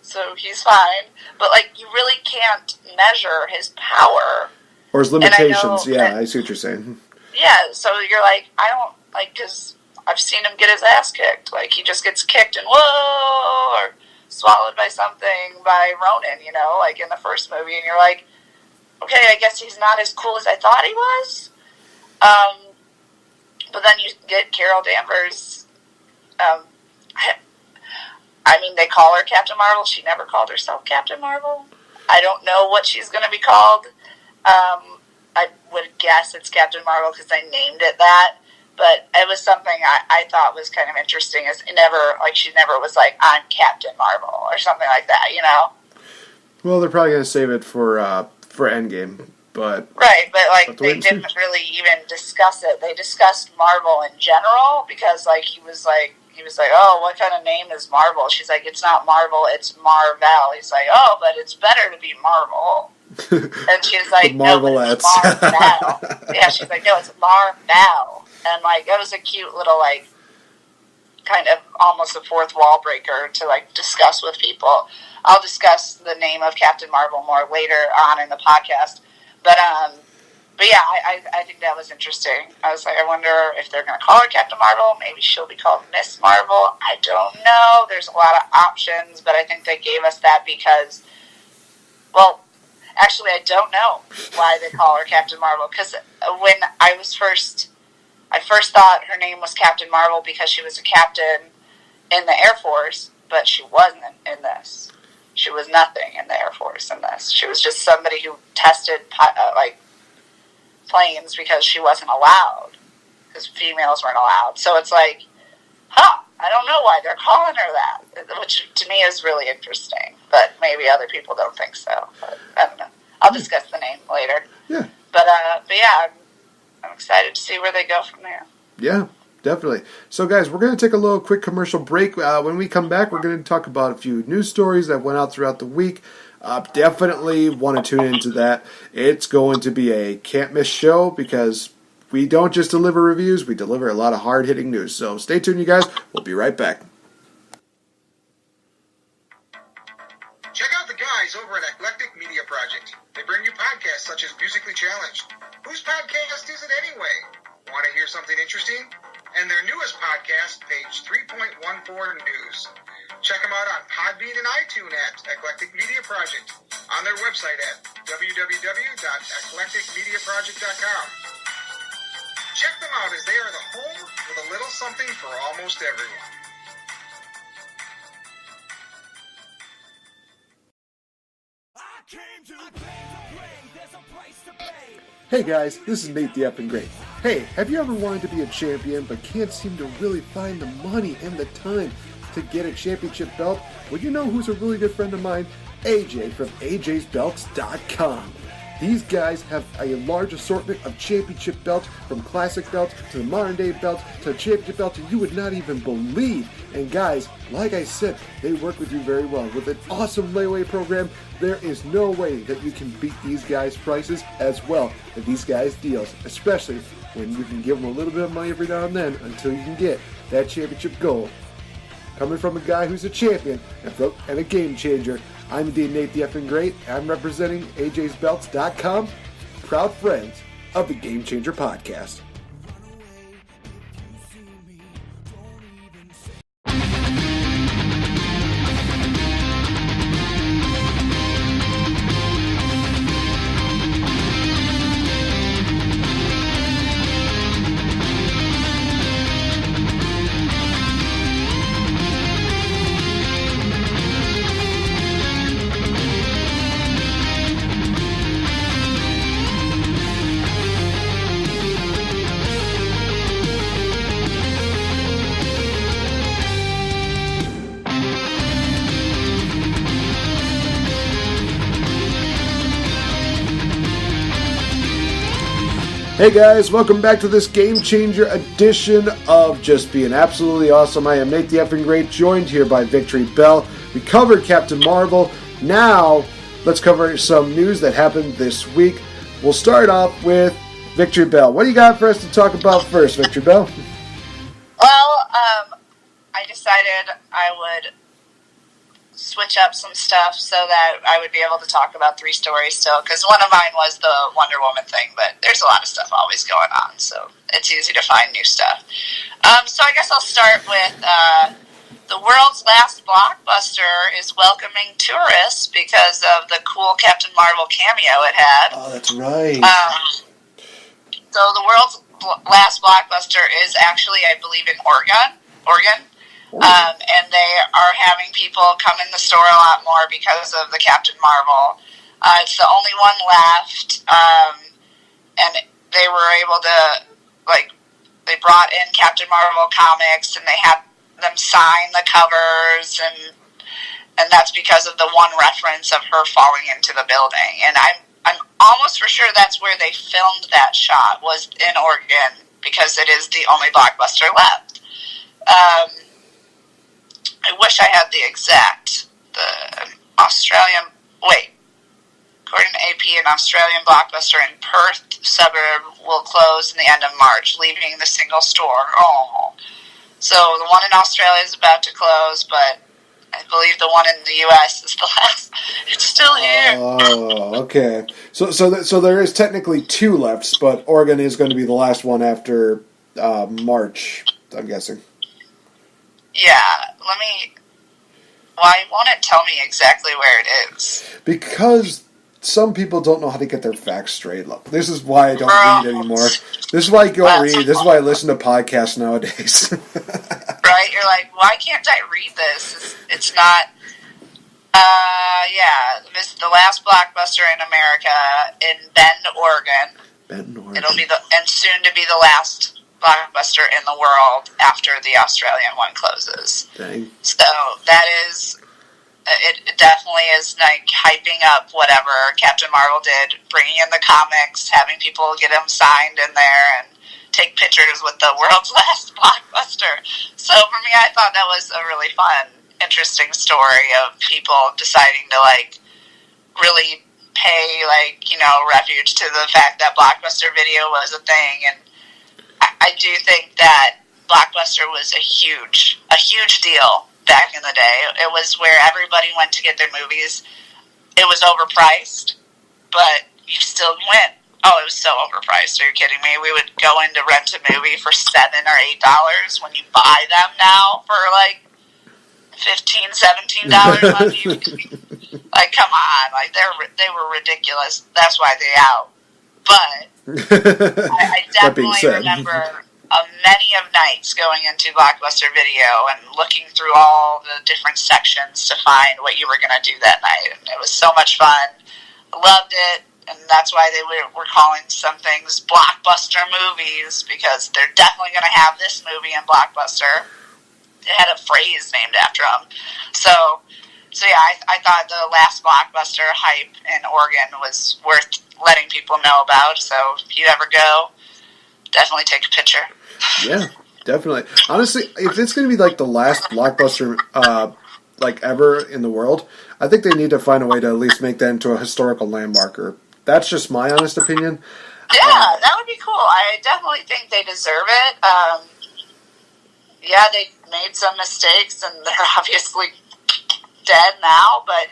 so he's fine. But like, you really can't measure his power. Or his limitations, yeah, I see what you're saying. Yeah, so you're like, I don't, like, because I've seen him get his ass kicked. Like, he just gets kicked and whoa, or swallowed by something by Ronan, like in the first movie. And you're like, okay, I guess he's not as cool as I thought he was. But then you get Carol Danvers. I mean, they call her Captain Marvel. She never called herself Captain Marvel. I don't know what she's going to be called. I would guess it's Captain Marvel because I named it that. But it was something I thought was kind of interesting. Is she never was like, I'm Captain Marvel or something like that, Well, they're probably going to save it for Endgame, but right. But like they didn't really even discuss it. They discussed Marvel in general because like he was like, oh, what kind of name is Marvel? She's like, it's not Marvel, it's Marvel. He's like, oh, but it's better to be Marvel. And she's like, no, but it's Marvel. Yeah, she's like, no, it's Marvel. And, like, it was a cute little, like, kind of almost a fourth wall breaker to, like, discuss with people. I'll discuss the name of Captain Marvel more later on in the podcast. But yeah, I think that was interesting. I was like, I wonder if they're going to call her Captain Marvel. Maybe she'll be called Miss Marvel. I don't know. There's a lot of options, but I think they gave us that because, well, actually, I don't know why they call her Captain Marvel. Because when I first thought her name was Captain Marvel because she was a captain in the Air Force, but she wasn't in this. She was nothing in the Air Force in this. She was just somebody who tested planes because she wasn't allowed, because females weren't allowed. So it's like, I don't know why they're calling her that, which to me is really interesting, but maybe other people don't think so. But I don't know. I'll discuss the name later. Yeah. But yeah, I'm excited to see where they go from there. Yeah, definitely. So, guys, we're going to take a little quick commercial break. When we come back, we're going to talk about a few news stories that went out throughout the week. Definitely want to tune into that. It's going to be a can't-miss show because we don't just deliver reviews, we deliver a lot of hard-hitting news. So stay tuned, you guys. We'll be right back. They bring you podcasts such as Musically Challenged. Whose podcast is it anyway? Want to hear something interesting? And their newest podcast, Page 3.14 News. Check them out on Podbean and iTunes at Eclectic Media Project, on their website at www.eclecticmediaproject.com. Check them out as they are the home with a little something for almost everyone. Hey guys, this is Nate the Effing Great. Hey, have you ever wanted to be a champion but can't seem to really find the money and the time to get a championship belt? Well, you know who's a really good friend of mine? AJ from AJsBelts.com. These guys have a large assortment of championship belts, from classic belts to the modern day belts to championship belts you would not even believe. And guys, like I said, they work with you very well. With an awesome layaway program, there is no way that you can beat these guys' prices as well as these guys' deals, especially when you can give them a little bit of money every now and then until you can get that championship gold. Coming from a guy who's a champion and a game changer, I'm indeed Nate the Effing Great. I'm representing AJsBelts.com, proud friends of the Game Changer Podcast. Hey guys, welcome back to this Game Changer edition of Just Being Absolutely Awesome. I am Nate the Effing Great, joined here by VictoriBelle. We covered Captain Marvel. Now, let's cover some news that happened this week. We'll start off with VictoriBelle. What do you got for us to talk about first, VictoriBelle? Well, I decided I would switch up some stuff so that I would be able to talk about 3 stories still, because one of mine was the Wonder Woman thing, but there's a lot of stuff always going on, so it's easy to find new stuff. So I guess I'll start with the world's last blockbuster is welcoming tourists because of the cool Captain Marvel cameo it had. Oh, that's right. So the world's last blockbuster is actually, I believe, in Oregon. And they are having people come in the store a lot more because of the Captain Marvel. It's the only one left, and they were able to, they brought in Captain Marvel comics, and they had them sign the covers, and that's because of the one reference of her falling into the building. And I'm almost for sure that's where they filmed that shot, was in Oregon, because it is the only blockbuster left. I wish I had the according to AP, an Australian blockbuster in Perth suburb will close in the end of March, leaving the single store. Oh. So the one in Australia is about to close, but I believe the one in the U.S. is the last. It's still here. Oh, okay. So there is technically 2 left, but Oregon is going to be the last one after March, I'm guessing. Yeah, why won't it tell me exactly where it is? Because some people don't know how to get their facts straight. Look, this is why I don't read anymore. This is why I don't read. This is why I listen to podcasts nowadays. Right? You're like, why can't I read this? It's not... this is the last blockbuster in America in Bend, Oregon. It'll be and soon to be the last blockbuster in the world after the Australian one closes. Dang. So that is, it definitely is like hyping up whatever Captain Marvel did, bringing in the comics, having people get them signed in there and take pictures with the world's last blockbuster. So for me, I thought that was a really fun, interesting story of people deciding to really pay refuge to the fact that Blockbuster Video was a thing. And I do think that Blockbuster was a huge deal back in the day. It was where everybody went to get their movies. It was overpriced. but you still went. Oh, it was so overpriced. Are you kidding me? We would go in to rent a movie for $7 or $8 when you buy them now for like $15, $17 on DVD. Like, come on. Like, they were ridiculous. That's why they out. But I definitely remember many of nights going into Blockbuster Video and looking through all the different sections to find what you were going to do that night. And it was so much fun. Loved it. And that's why they were calling some things Blockbuster movies, because they're definitely going to have this movie in Blockbuster. It had a phrase named after them. So yeah, I thought the last Blockbuster hype in Oregon was worth letting people know about. So if you ever go, definitely take a picture. Yeah, definitely. Honestly, if it's going to be like the last Blockbuster like ever in the world, I think they need to find a way to at least make that into a historical landmarker. That's just my honest opinion. Yeah, that would be cool. I definitely think they deserve it. Yeah, they made some mistakes, and they're obviously dead now, but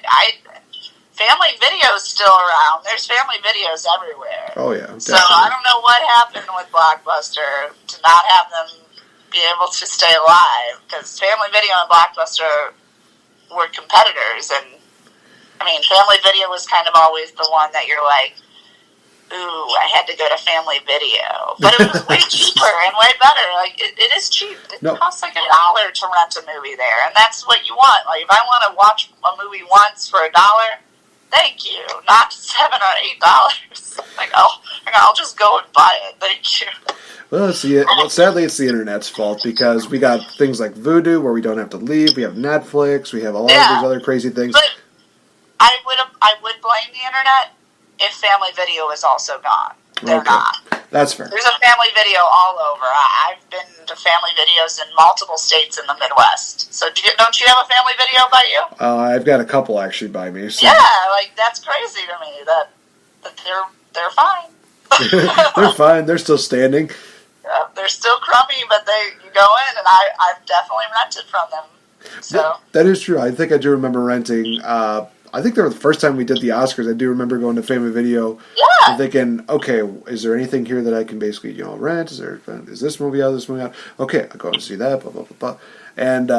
Family Video is still around. There's Family Videos everywhere. Oh, yeah. Definitely. So I don't know what happened with Blockbuster to not have them be able to stay alive, because Family Video and Blockbuster were competitors, and I mean, Family Video was kind of always the one that you're like, ooh, I had to go to Family Video. But it was way cheaper and way better. Like, it is cheap. It costs like $1 to rent a movie there, and that's what you want. Like, if I want to watch a movie once for $1, thank you. Not $7 or $8. Like, I'll just go and buy it. Thank you. Well, sadly, it's the internet's fault, because we got things like Vudu where we don't have to leave. We have Netflix. We have a lot of these other crazy things. But I would blame the internet if Family Video is also gone. They're not. That's fair. There's a Family Video all over. I've been to Family Videos in multiple states in the Midwest. So don't you have a Family Video by you? I've got a couple actually by me. So. Yeah, like, that's crazy to me that they're fine. They're fine. They're still standing. Yeah, they're still crummy, but you go in, and I've definitely rented from them. So that is true. I think I do remember renting. I think they were the first time we did the Oscars. I do remember going to Family Video and thinking, okay, is there anything here that I can basically, rent? Is this movie out? This movie out? Okay, I'll go and see that. Blah blah blah blah. And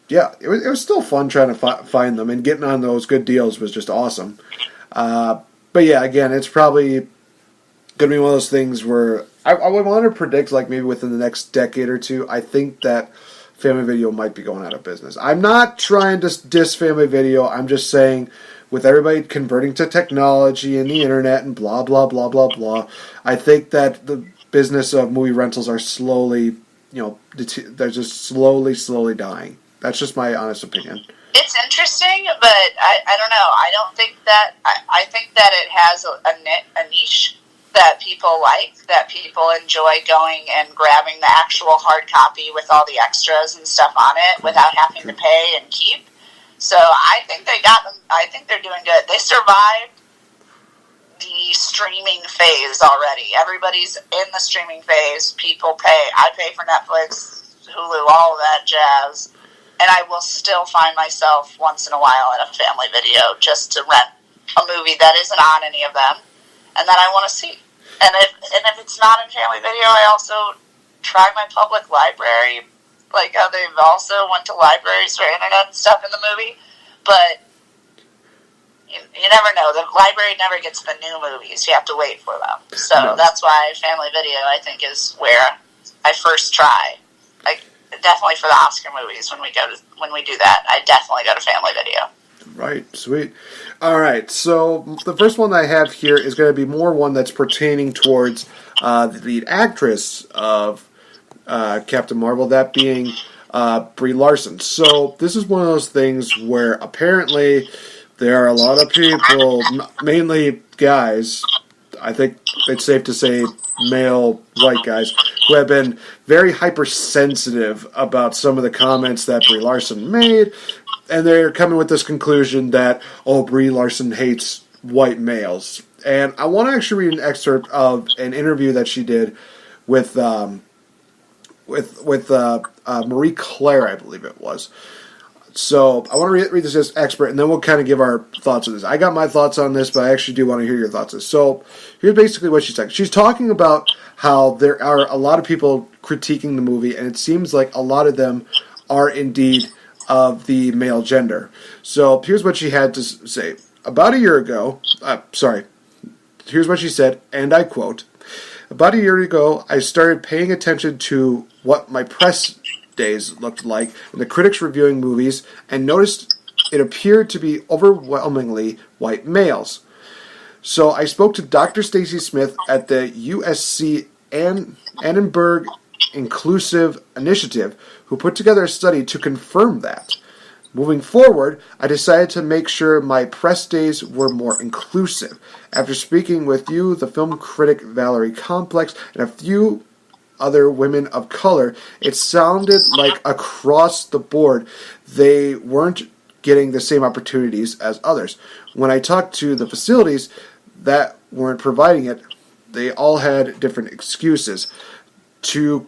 it was still fun trying to find them, and getting on those good deals was just awesome. But yeah, again, it's probably going to be one of those things where I would want to predict, like, maybe within the next decade or two, I think that Family Video might be going out of business. I'm not trying to diss Family Video. I'm just saying, with everybody converting to technology and the internet and blah, blah, blah, blah, blah, I think that the business of movie rentals are slowly, they're just slowly dying. That's just my honest opinion. It's interesting, but I don't know. I don't think that... I think that it has a niche that people like, that people enjoy going and grabbing the actual hard copy with all the extras and stuff on it without having to pay and keep. So I think they got them. I think they're doing good. They survived the streaming phase already. Everybody's in the streaming phase. People pay. I pay for Netflix, Hulu, all of that jazz. And I will still find myself once in a while at a Family Video just to rent a movie that isn't on any of them, and that I want to see. And if it's not in Family Video, I also try my public library, like how they've also went to libraries for internet and stuff in the movie. But you never know. The library never gets the new movies. You have to wait for them. So that's why Family Video, I think, is where I first try. Like, definitely for the Oscar movies, when we do that, I definitely go to Family Video. Right, sweet. All right, so the first one I have here is going to be more one that's pertaining towards the lead actress of Captain Marvel, that being Brie Larson. So this is one of those things where apparently there are a lot of people, mainly guys, I think it's safe to say male white guys, who have been very hypersensitive about some of the comments that Brie Larson made. And they're coming with this conclusion that, Brie Larson hates white males. And I want to actually read an excerpt of an interview that she did with Marie Claire, I believe it was. So I want to read this as expert, and then we'll kind of give our thoughts on this. I got my thoughts on this, but I actually do want to hear your thoughts on this. So here's basically what she's saying. She's talking about how there are a lot of people critiquing the movie, and it seems like a lot of them are indeed of the male gender. So here's what she had to say. About a year ago, here's what she said, and I quote, "About a year ago, I started paying attention to what my press days looked like and the critics reviewing movies, and noticed it appeared to be overwhelmingly white males. So I spoke to Dr. Stacy Smith at the USC Annenberg Inclusive Initiative, who put together a study to confirm that. Moving forward, I decided to make sure my press days were more inclusive. After speaking with you, the film critic Valerie Complex, and a few other women of color, it sounded like across the board they weren't getting the same opportunities as others. When I talked to the facilities that weren't providing it, they all had different excuses. To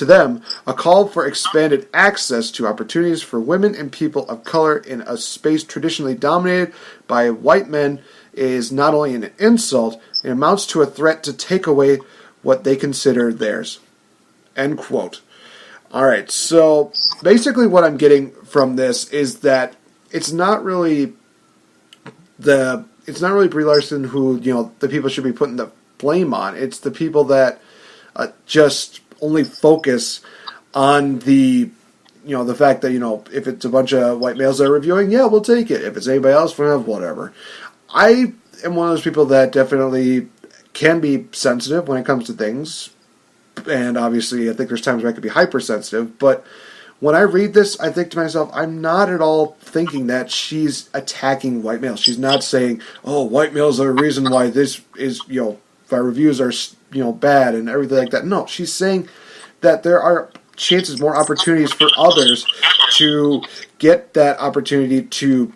them, a call for expanded access to opportunities for women and people of color in a space traditionally dominated by white men is not only an insult, it amounts to a threat to take away what they consider theirs." End quote. Alright, so basically what I'm getting from this is that it's not really Brie Larson who, the people should be putting the blame on. It's the people that just only focus on the fact that, if it's a bunch of white males that are reviewing, yeah, we'll take it. If it's anybody else, whatever. I am one of those people that definitely can be sensitive when it comes to things, and obviously I think there's times where I could be hypersensitive, but when I read this, I think to myself, I'm not at all thinking that she's attacking white males. She's not saying, oh, white males are the reason why this is, our reviews are, bad and everything like that. No, she's saying that there are chances, more opportunities for others to get that opportunity to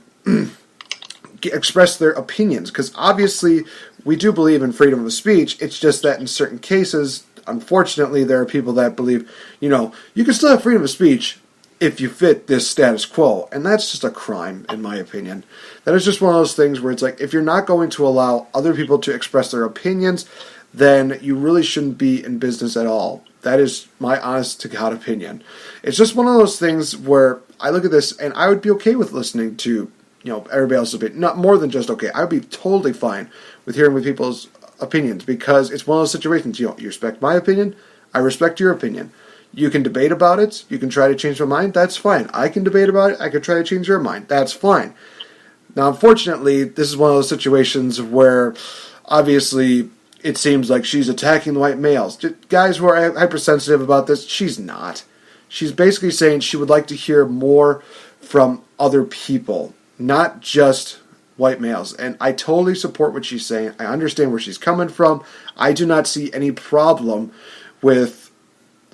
express their opinions, because obviously we do believe in freedom of speech. It's just that in certain cases, unfortunately, there are people that believe, you can still have freedom of speech if you fit this status quo, and that's just a crime, in my opinion. That is just one of those things where it's like, if you're not going to allow other people to express their opinions, then you really shouldn't be in business at all. That is my honest to God opinion. It's just one of those things where I look at this and I would be okay with listening to, everybody else's opinion. Not more than just okay. I would be totally fine with hearing with people's opinions, because it's one of those situations, you respect my opinion, I respect your opinion. You can debate about it, you can try to change my mind, that's fine. I can debate about it, I can try to change your mind, that's fine. Now, unfortunately, this is one of those situations where, obviously, it seems like she's attacking the white males. Guys who are hypersensitive about this, she's not. She's basically saying she would like to hear more from other people, not just white males. And I totally support what she's saying. I understand where she's coming from. I do not see any problem with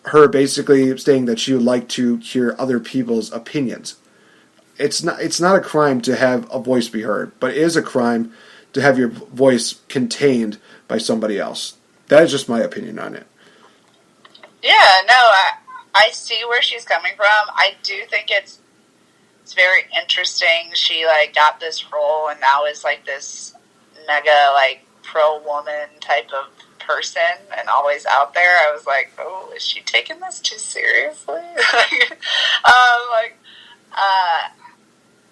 her basically saying that she would like to hear other people's opinions. It's not a crime to have a voice be heard, but it is a crime to have your voice contained by somebody else. That is just my opinion on it. Yeah, no, I see where she's coming from. I do think it's very interesting. She got this role and now is this mega pro-woman type of person and always out there. I was like, oh, is she taking this too seriously?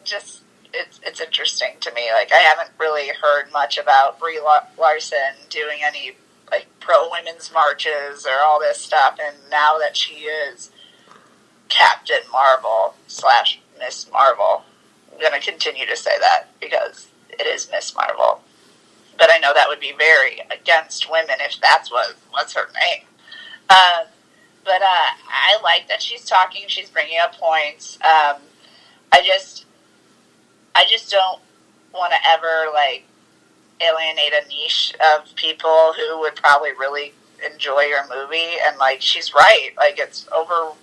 Just it's interesting to me. I haven't really heard much about Brie Larson doing any pro-women's marches or all this stuff, and now that she is Captain Marvel / Miss Marvel, I'm going to continue to say that because it is Miss Marvel. But I know that would be very against women if that's what's her name. But I like that she's talking. She's bringing up points. I just don't want to ever alienate a niche of people who would probably really enjoy your movie. And she's right. It's over.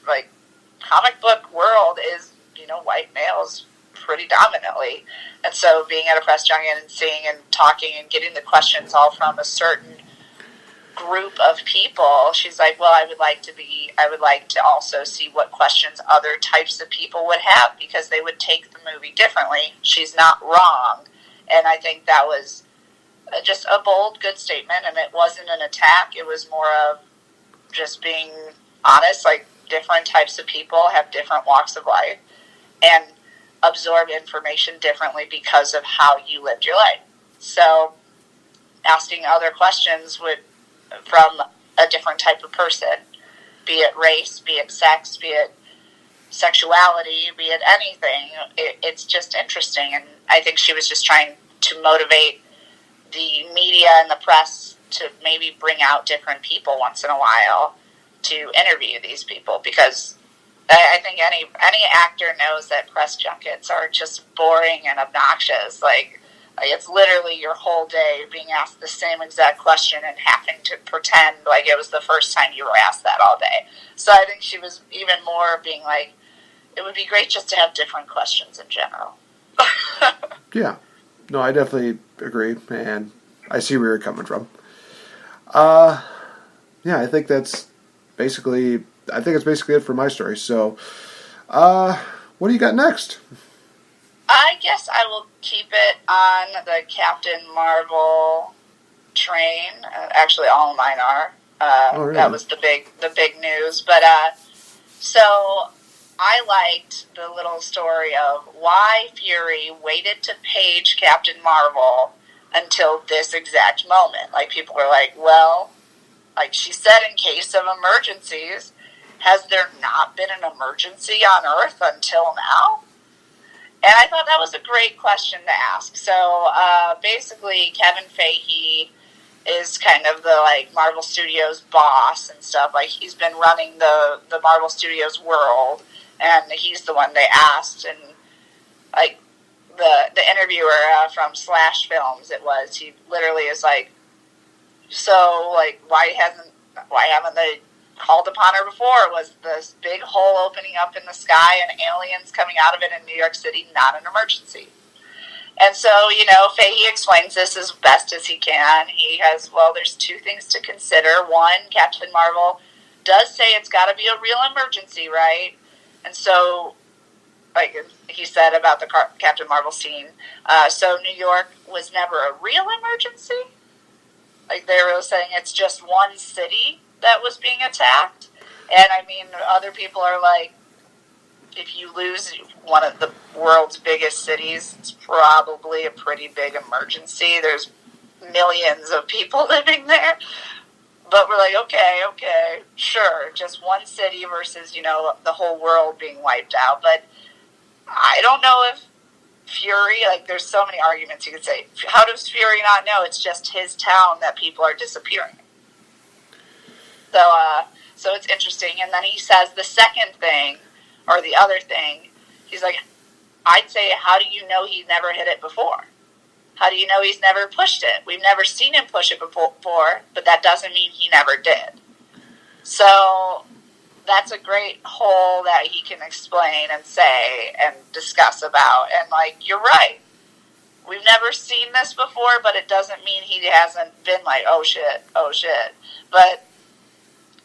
Comic book world is white males pretty dominantly, and so being at a press junket and seeing and talking and getting the questions all from a certain group of people, she's like, well, I would like to also see what questions other types of people would have, because they would take the movie differently. She's not wrong. And I think that was just a bold, good statement, and it wasn't an attack. It was more of just being honest, like, different types of people have different walks of life and absorb information differently because of how you lived your life. So asking other questions from a different type of person, be it race, be it sex, be it sexuality, be it anything, it's just interesting. And I think she was just trying to motivate the media and the press to maybe bring out different people once in a while to interview these people, because I think any actor knows that press junkets are just boring and obnoxious. Like, it's literally your whole day being asked the same exact question and having to pretend like it was the first time you were asked that all day. So I think she was even more being like, it would be great just to have different questions in general. Yeah. No, I definitely agree, and I see where you're coming from. Yeah, I think it's basically it for my story. So, what do you got next? I guess I will keep it on the Captain Marvel train. Actually, all of mine are. Really? That was the big news. But so I liked the little story of why Fury waited to page Captain Marvel until this exact moment. Like, people were like, well, like she said, in case of emergencies, has there not been an emergency on Earth until now? And I thought that was a great question to ask. So basically, Kevin Feige is kind of the Marvel Studios boss and stuff. Like, he's been running the Marvel Studios world, and he's the one they asked. And like the interviewer from Slash Films, he literally is like, so like why haven't they called upon her before? Was this big hole opening up in the sky and aliens coming out of it in New York City not an emergency? And so, Feige explains this as best as he can. He has, there's two things to consider. One, Captain Marvel does say it's got to be a real emergency, right? And so, like he said about the Captain Marvel scene, so New York was never a real emergency? Like, they were saying it's just one city that was being attacked. And I mean, other people are like, if you lose one of the world's biggest cities, it's probably a pretty big emergency. There's millions of people living there. But we're like, okay, sure, just one city versus, the whole world being wiped out. But I don't know if Fury, there's so many arguments you could say. How does Fury not know it's just his town that people are disappearing? So it's interesting. And then he says the second thing, or the other thing, he's like, I'd say, how do you know he never hit it before? How do you know he's never pushed it? We've never seen him push it before, but that doesn't mean he never did. So that's a great hole that he can explain and say and discuss about. And, you're right. We've never seen this before, but it doesn't mean he hasn't been like, oh, shit. But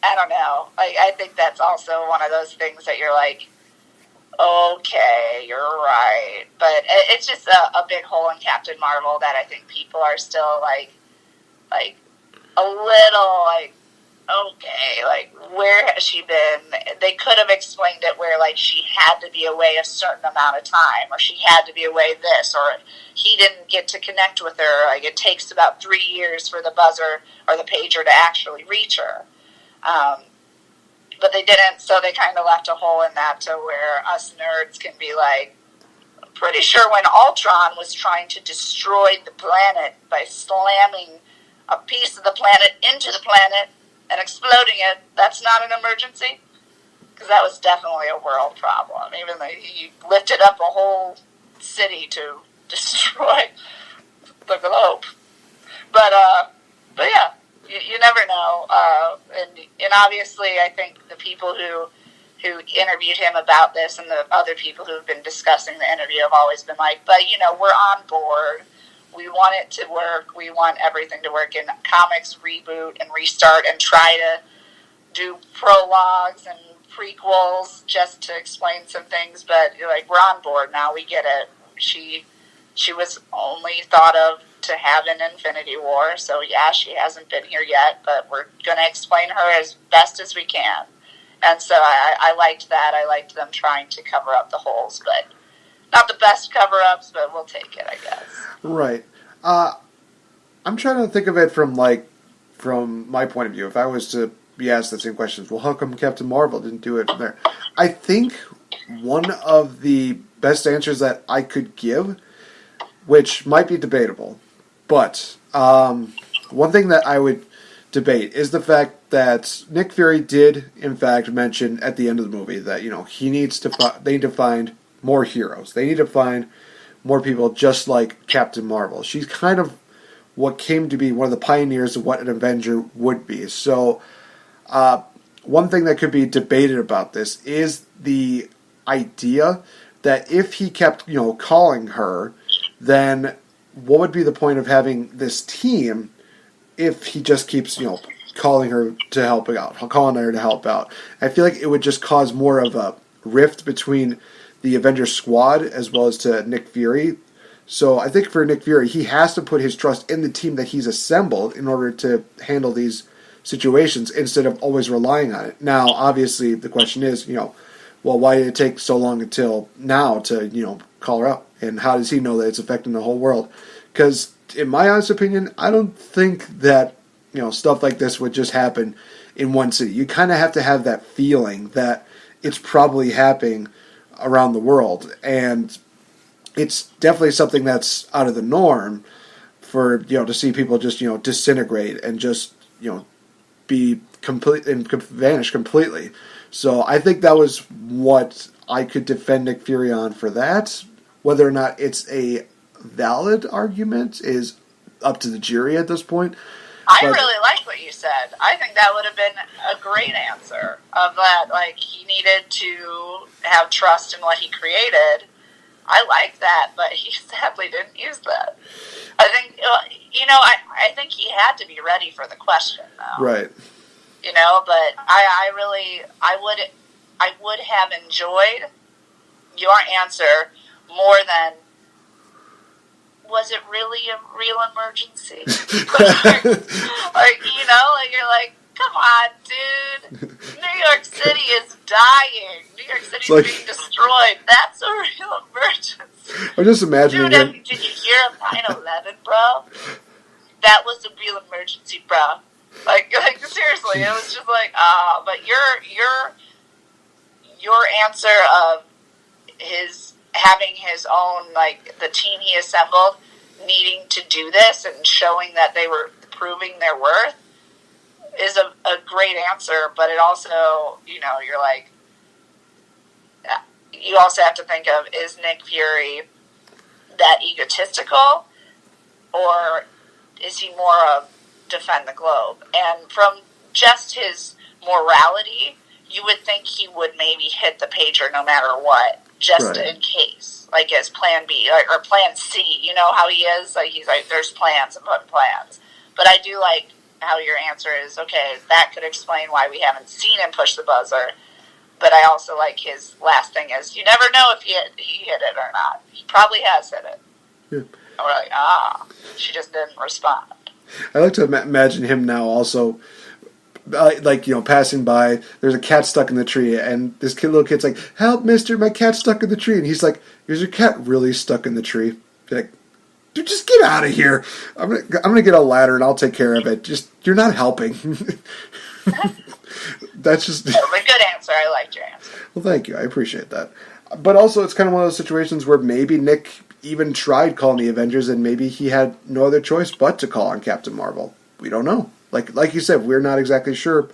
I don't know. I think that's also one of those things that you're like, okay, you're right. But it's just a big hole in Captain Marvel that I think people are still like a little okay, where has she been? They could have explained it where she had to be away a certain amount of time, or she had to be away this, or he didn't get to connect with her. It takes about 3 years for the buzzer or the pager to actually reach her. But they didn't, so they kind of left a hole in that to where us nerds can be like, I'm pretty sure when Ultron was trying to destroy the planet by slamming a piece of the planet into the planet and exploding it, that's not an emergency? Because that was definitely a world problem, even though he lifted up a whole city to destroy the globe. But yeah. You never know, and obviously I think the people who interviewed him about this and the other people who've been discussing the interview have always been like, but we're on board. We want it to work. We want everything to work. And comics reboot and restart and try to do prologues and prequels just to explain some things. But like, we're on board now. We get it. She was only thought of to have an Infinity War. So yeah, she hasn't been here yet, but we're going to explain her as best as we can. And so I liked that. I liked them trying to cover up the holes, but not the best cover-ups, but we'll take it, I guess. Right. I'm trying to think of it from my point of view. If I was to be asked the same questions, well, how come Captain Marvel didn't do it from there? I think one of the best answers that I could give, which might be debatable, but one thing that I would debate is the fact that Nick Fury did, in fact, mention at the end of the movie that, they need to find more heroes. They need to find more people just like Captain Marvel. She's kind of what came to be one of the pioneers of what an Avenger would be. So, one thing that could be debated about this is the idea that if he kept, calling her, then what would be the point of having this team if he just keeps, calling her to help out? I feel like it would just cause more of a rift between the Avengers squad as well as to Nick Fury. So I think for Nick Fury, he has to put his trust in the team that he's assembled in order to handle these situations instead of always relying on it. Now, obviously, the question is, why did it take so long until now to, call her out? And how does he know that it's affecting the whole world? Because in my honest opinion, I don't think that, stuff like this would just happen in one city. You kind of have to have that feeling that it's probably happening around the world. And it's definitely something that's out of the norm for, to see people just, disintegrate and just, be complete and vanish completely. So I think that was what I could defend Nick Fury on for that. Whether or not it's a valid argument is up to the jury at this point. I really like what you said. I think that would have been a great answer of that. Like, he needed to have trust in what he created. I like that, but he sadly didn't use that. I think, I think he had to be ready for the question, though. Right. But I would have enjoyed your answer more than, was it really a real emergency? You're like, come on, dude. New York City is dying. New York City is being destroyed. That's a real emergency. I'm just imagining Dude, did you hear of 9/11, bro? That was a real emergency, bro. Like seriously, it was just like, but your answer of his having his own, like, the team he assembled needing to do this and showing that they were proving their worth is a great answer, but it also, you're like, you also have to think of, is Nick Fury that egotistical, or is he more of defend the globe? And from just his morality, you would think he would maybe hit the pager no matter what, just in case, like as plan B or plan C. You know how he is? Like, he's like, there's plans and putting plans. But I do like how your answer is, okay, that could explain why we haven't seen him push the buzzer. But I also like his last thing is, you never know if he hit it or not. He probably has hit it. Yeah. And we're like, she just didn't respond. I like to imagine him now also, passing by, there's a cat stuck in the tree, and this little kid's like, help, mister, my cat's stuck in the tree. And he's like, is your cat really stuck in the tree? Like, dude, just get out of here. I'm gonna get a ladder and I'll take care of it. Just, you're not helping. That's just... a good answer. I liked your answer. Well, thank you. I appreciate that. But also, it's kind of one of those situations where maybe Nick even tried calling the Avengers, and maybe he had no other choice but to call on Captain Marvel. We don't know. Like you said, we're not exactly sure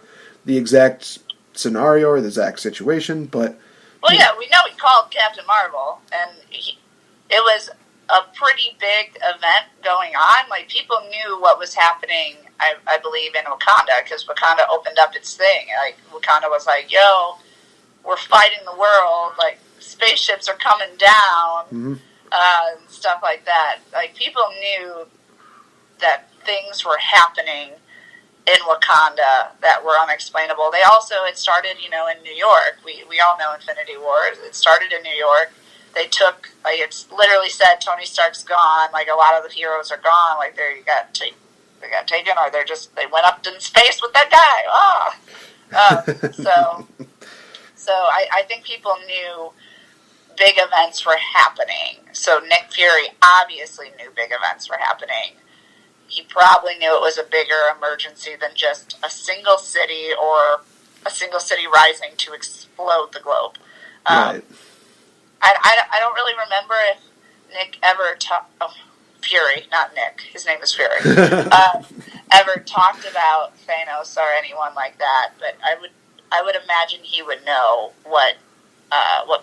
the exact scenario or the exact situation, but... Well, yeah, we know he called Captain Marvel, and it was a pretty big event going on. Like, people knew what was happening, I believe, in Wakanda, because Wakanda opened up its thing. Like, Wakanda was like, yo, we're fighting the world, like, spaceships are coming down. Mm-hmm. and stuff like that. Like, people knew that things were happening in Wakanda that were unexplainable. They also, it started, in New York. We all know Infinity War. It started in New York. They took, like, it's literally said Tony Stark's gone. Like, a lot of the heroes are gone. Like, they got taken, or they went up in space with that guy. So I think people knew big events were happening. So Nick Fury obviously knew big events were happening. He probably knew it was a bigger emergency than just a single city or a single city rising to explode the globe. Right. I don't really remember if Nick ever Fury, not Nick, his name is Fury, ever talked about Thanos or anyone like that, but I would imagine he would know what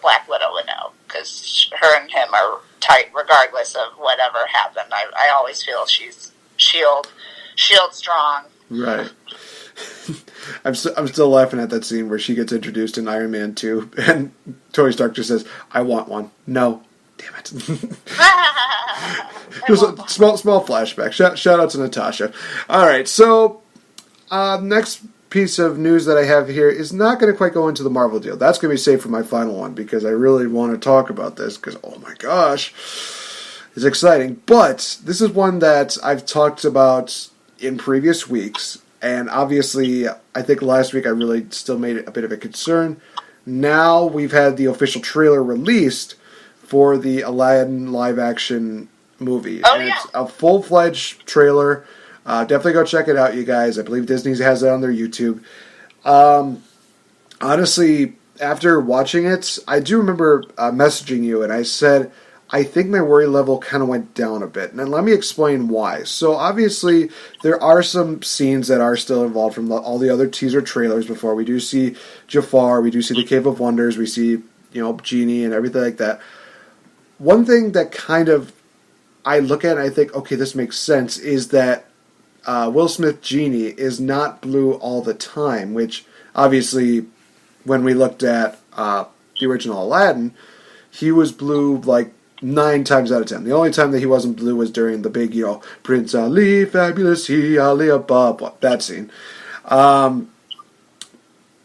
Black Widow would know, because her and him are tight regardless of whatever happened. I always feel she's shield strong. Right. I'm still laughing at that scene where she gets introduced in Iron Man 2, and Tori Stark just says, "I want one." No. Damn it. It was a small flashback. Shout out to Natasha. All right, so next piece of news that I have here is not going to quite go into the Marvel deal. That's going to be saved for my final one, because I really want to talk about this, because, oh my gosh, it's exciting. But this is one that I've talked about in previous weeks, and obviously I think last week I really still made it a bit of a concern. Now we've had the official trailer released for the Aladdin live-action movie. Oh, and yeah. It's a full-fledged trailer. Definitely go check it out, you guys. I believe Disney has it on their YouTube. Honestly, after watching it, I do remember messaging you, and I said, I think my worry level kind of went down a bit. And let me explain why. So obviously, there are some scenes that are still involved from all the other teaser trailers before. We do see Jafar, we do see the Cave of Wonders, we see, Genie and everything like that. One thing that kind of I look at and I think, okay, this makes sense, is that Will Smith Genie is not blue all the time, which obviously when we looked at the original Aladdin, he was blue like 9 times out of 10. The only time that he wasn't blue was during the big, Prince Ali, fabulous he, Ali Ababa, that scene.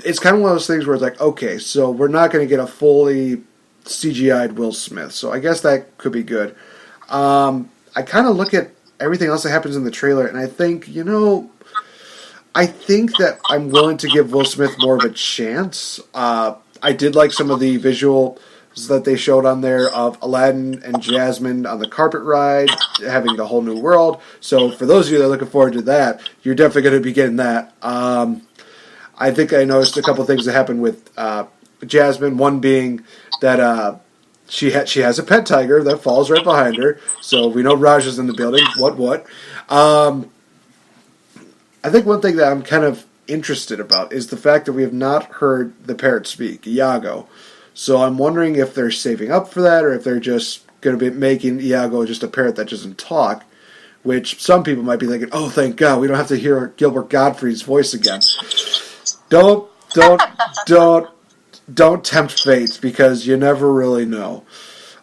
It's kind of one of those things where it's like, okay, so we're not going to get a fully CGI'd Will Smith, so I guess that could be good. I kind of look at everything else that happens in the trailer, and I think, I think that I'm willing to give Will Smith more of a chance. I did like some of the visuals that they showed on there of Aladdin and Jasmine on the carpet ride, having the whole new world. So for those of you that are looking forward to that, you're definitely going to be getting that. I think I noticed a couple things that happened with Jasmine, one being that she has a pet tiger that falls right behind her, so we know Raj is in the building. What? I think one thing that I'm kind of interested about is the fact that we have not heard the parrot speak, Iago. So I'm wondering if they're saving up for that, or if they're just going to be making Iago just a parrot that doesn't talk, which some people might be thinking, oh, thank God, we don't have to hear Gilbert Gottfried's voice again. Don't tempt fate, because you never really know.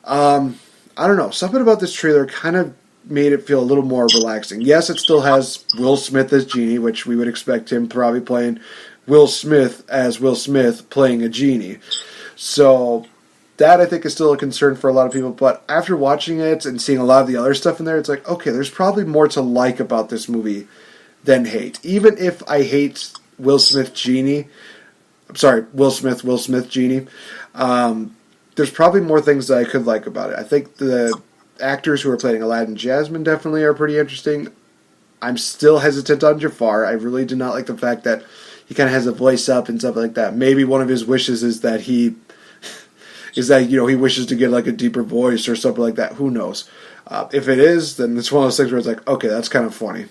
I don't know. Something about this trailer kind of made it feel a little more relaxing. Yes, it still has Will Smith as Genie, which we would expect him probably playing Will Smith as Will Smith playing a genie. So that, I think, is still a concern for a lot of people. But after watching it and seeing a lot of the other stuff in there, it's like, okay, there's probably more to like about this movie than hate. Even if I hate Will Smith Genie, Will Smith Genie, there's probably more things that I could like about it. I think the actors who are playing Aladdin and Jasmine definitely are pretty interesting. I'm still hesitant on Jafar. I really do not like the fact that he kind of has a voice up and stuff like that. Maybe one of his wishes is that he wishes to get like a deeper voice or something like that. Who knows? If it is, then it's one of those things where it's like, okay, that's kind of funny.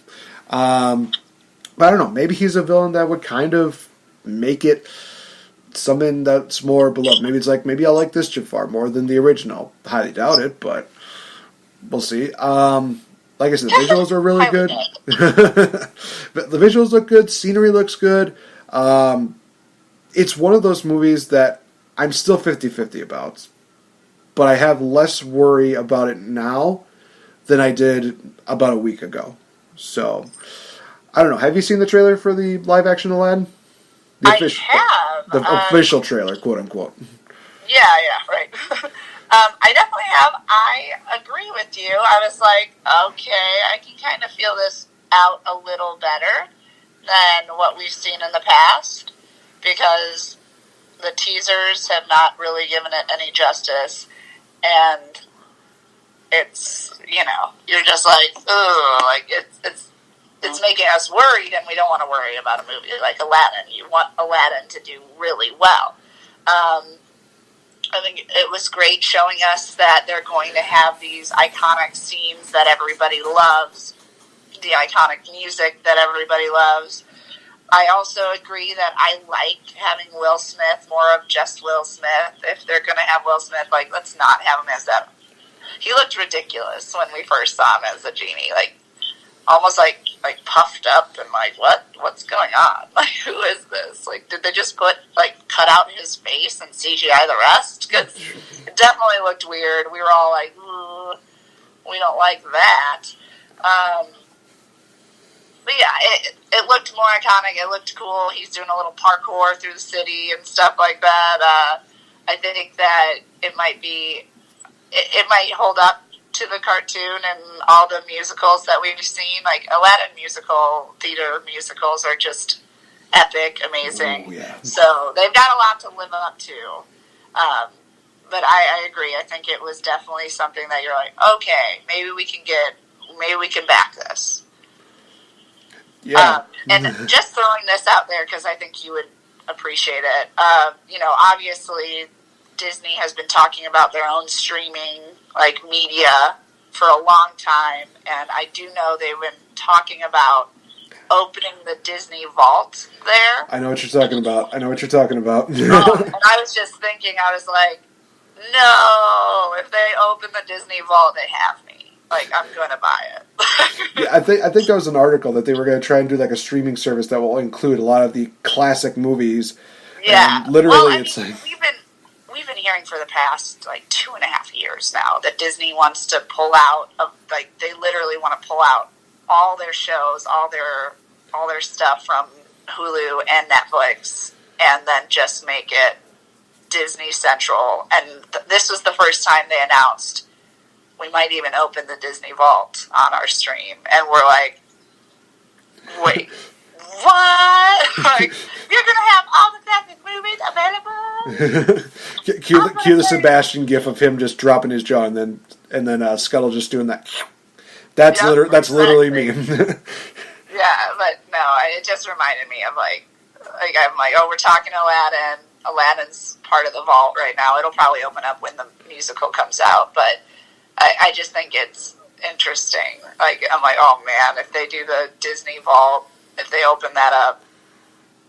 But I don't know. Maybe he's a villain that would kind of make it something that's more beloved. Maybe it's like, maybe I like this Jafar more than the original. Highly doubt it, but we'll see. Like I said, the visuals are really good. But the visuals look good. Scenery looks good. It's one of those movies that I'm still 50-50 about. but I have less worry about it now than I did about a week ago. So, I don't know. Have you seen the trailer for the live-action Aladdin? I have. The official trailer, quote-unquote. Yeah, right. I definitely have. I agree with you. I was like, okay, I can kind of feel this out a little better than what we've seen in the past, because the teasers have not really given it any justice, and it's, you're just like, ugh, like it's making us worried, and we don't want to worry about a movie like Aladdin. You want Aladdin to do really well. I think it was great showing us that they're going to have these iconic scenes that everybody loves, the iconic music that everybody loves. I also agree that I like having Will Smith, more of just Will Smith. If they're going to have Will Smith, like, let's not have him as that. He looked ridiculous when we first saw him as a genie, like, almost like puffed up and like, what's going on? Like, who is this? Like, did they just cut out his face and CGI the rest? Because it definitely looked weird. We were all like, ooh, we don't like that. But yeah, it looked more iconic. It looked cool. He's doing a little parkour through the city and stuff like that. I think that it might hold up to the cartoon and all the musicals that we've seen. Like, Aladdin theater musicals are just epic, amazing. Ooh, yeah. So they've got a lot to live up to. But I agree. I think it was definitely something that you're like, okay, maybe we can back this. Yeah. And just throwing this out there, because I think you would appreciate it. Obviously Disney has been talking about their own streaming, media for a long time, and I do know they've been talking about opening the Disney Vault there. I know what you're talking about. And I was just thinking, I was like, no, if they open the Disney Vault, they have me. Like, I'm going to buy it. Yeah, I think there was an article that they were going to try and do like a streaming service that will include a lot of the classic movies. Yeah. And literally, it's like... We've been hearing for the past 2.5 years now that Disney wants to pull out of, they literally want to pull out all their shows, all their stuff from Hulu and Netflix, and then just make it Disney Central. And this was the first time they announced we might even open the Disney Vault on our stream, and we're like, wait, what? You're gonna have all the classic movies available? Cue the Sebastian gif of him just dropping his jaw, and then Scuttle just doing that. That's literally me. Yeah, but no, it just reminded me of I'm like, oh, we're talking Aladdin. Aladdin's part of the vault right now. It'll probably open up when the musical comes out, but I just think it's interesting. I'm like, oh man, if they do the Disney Vault, if they open that up,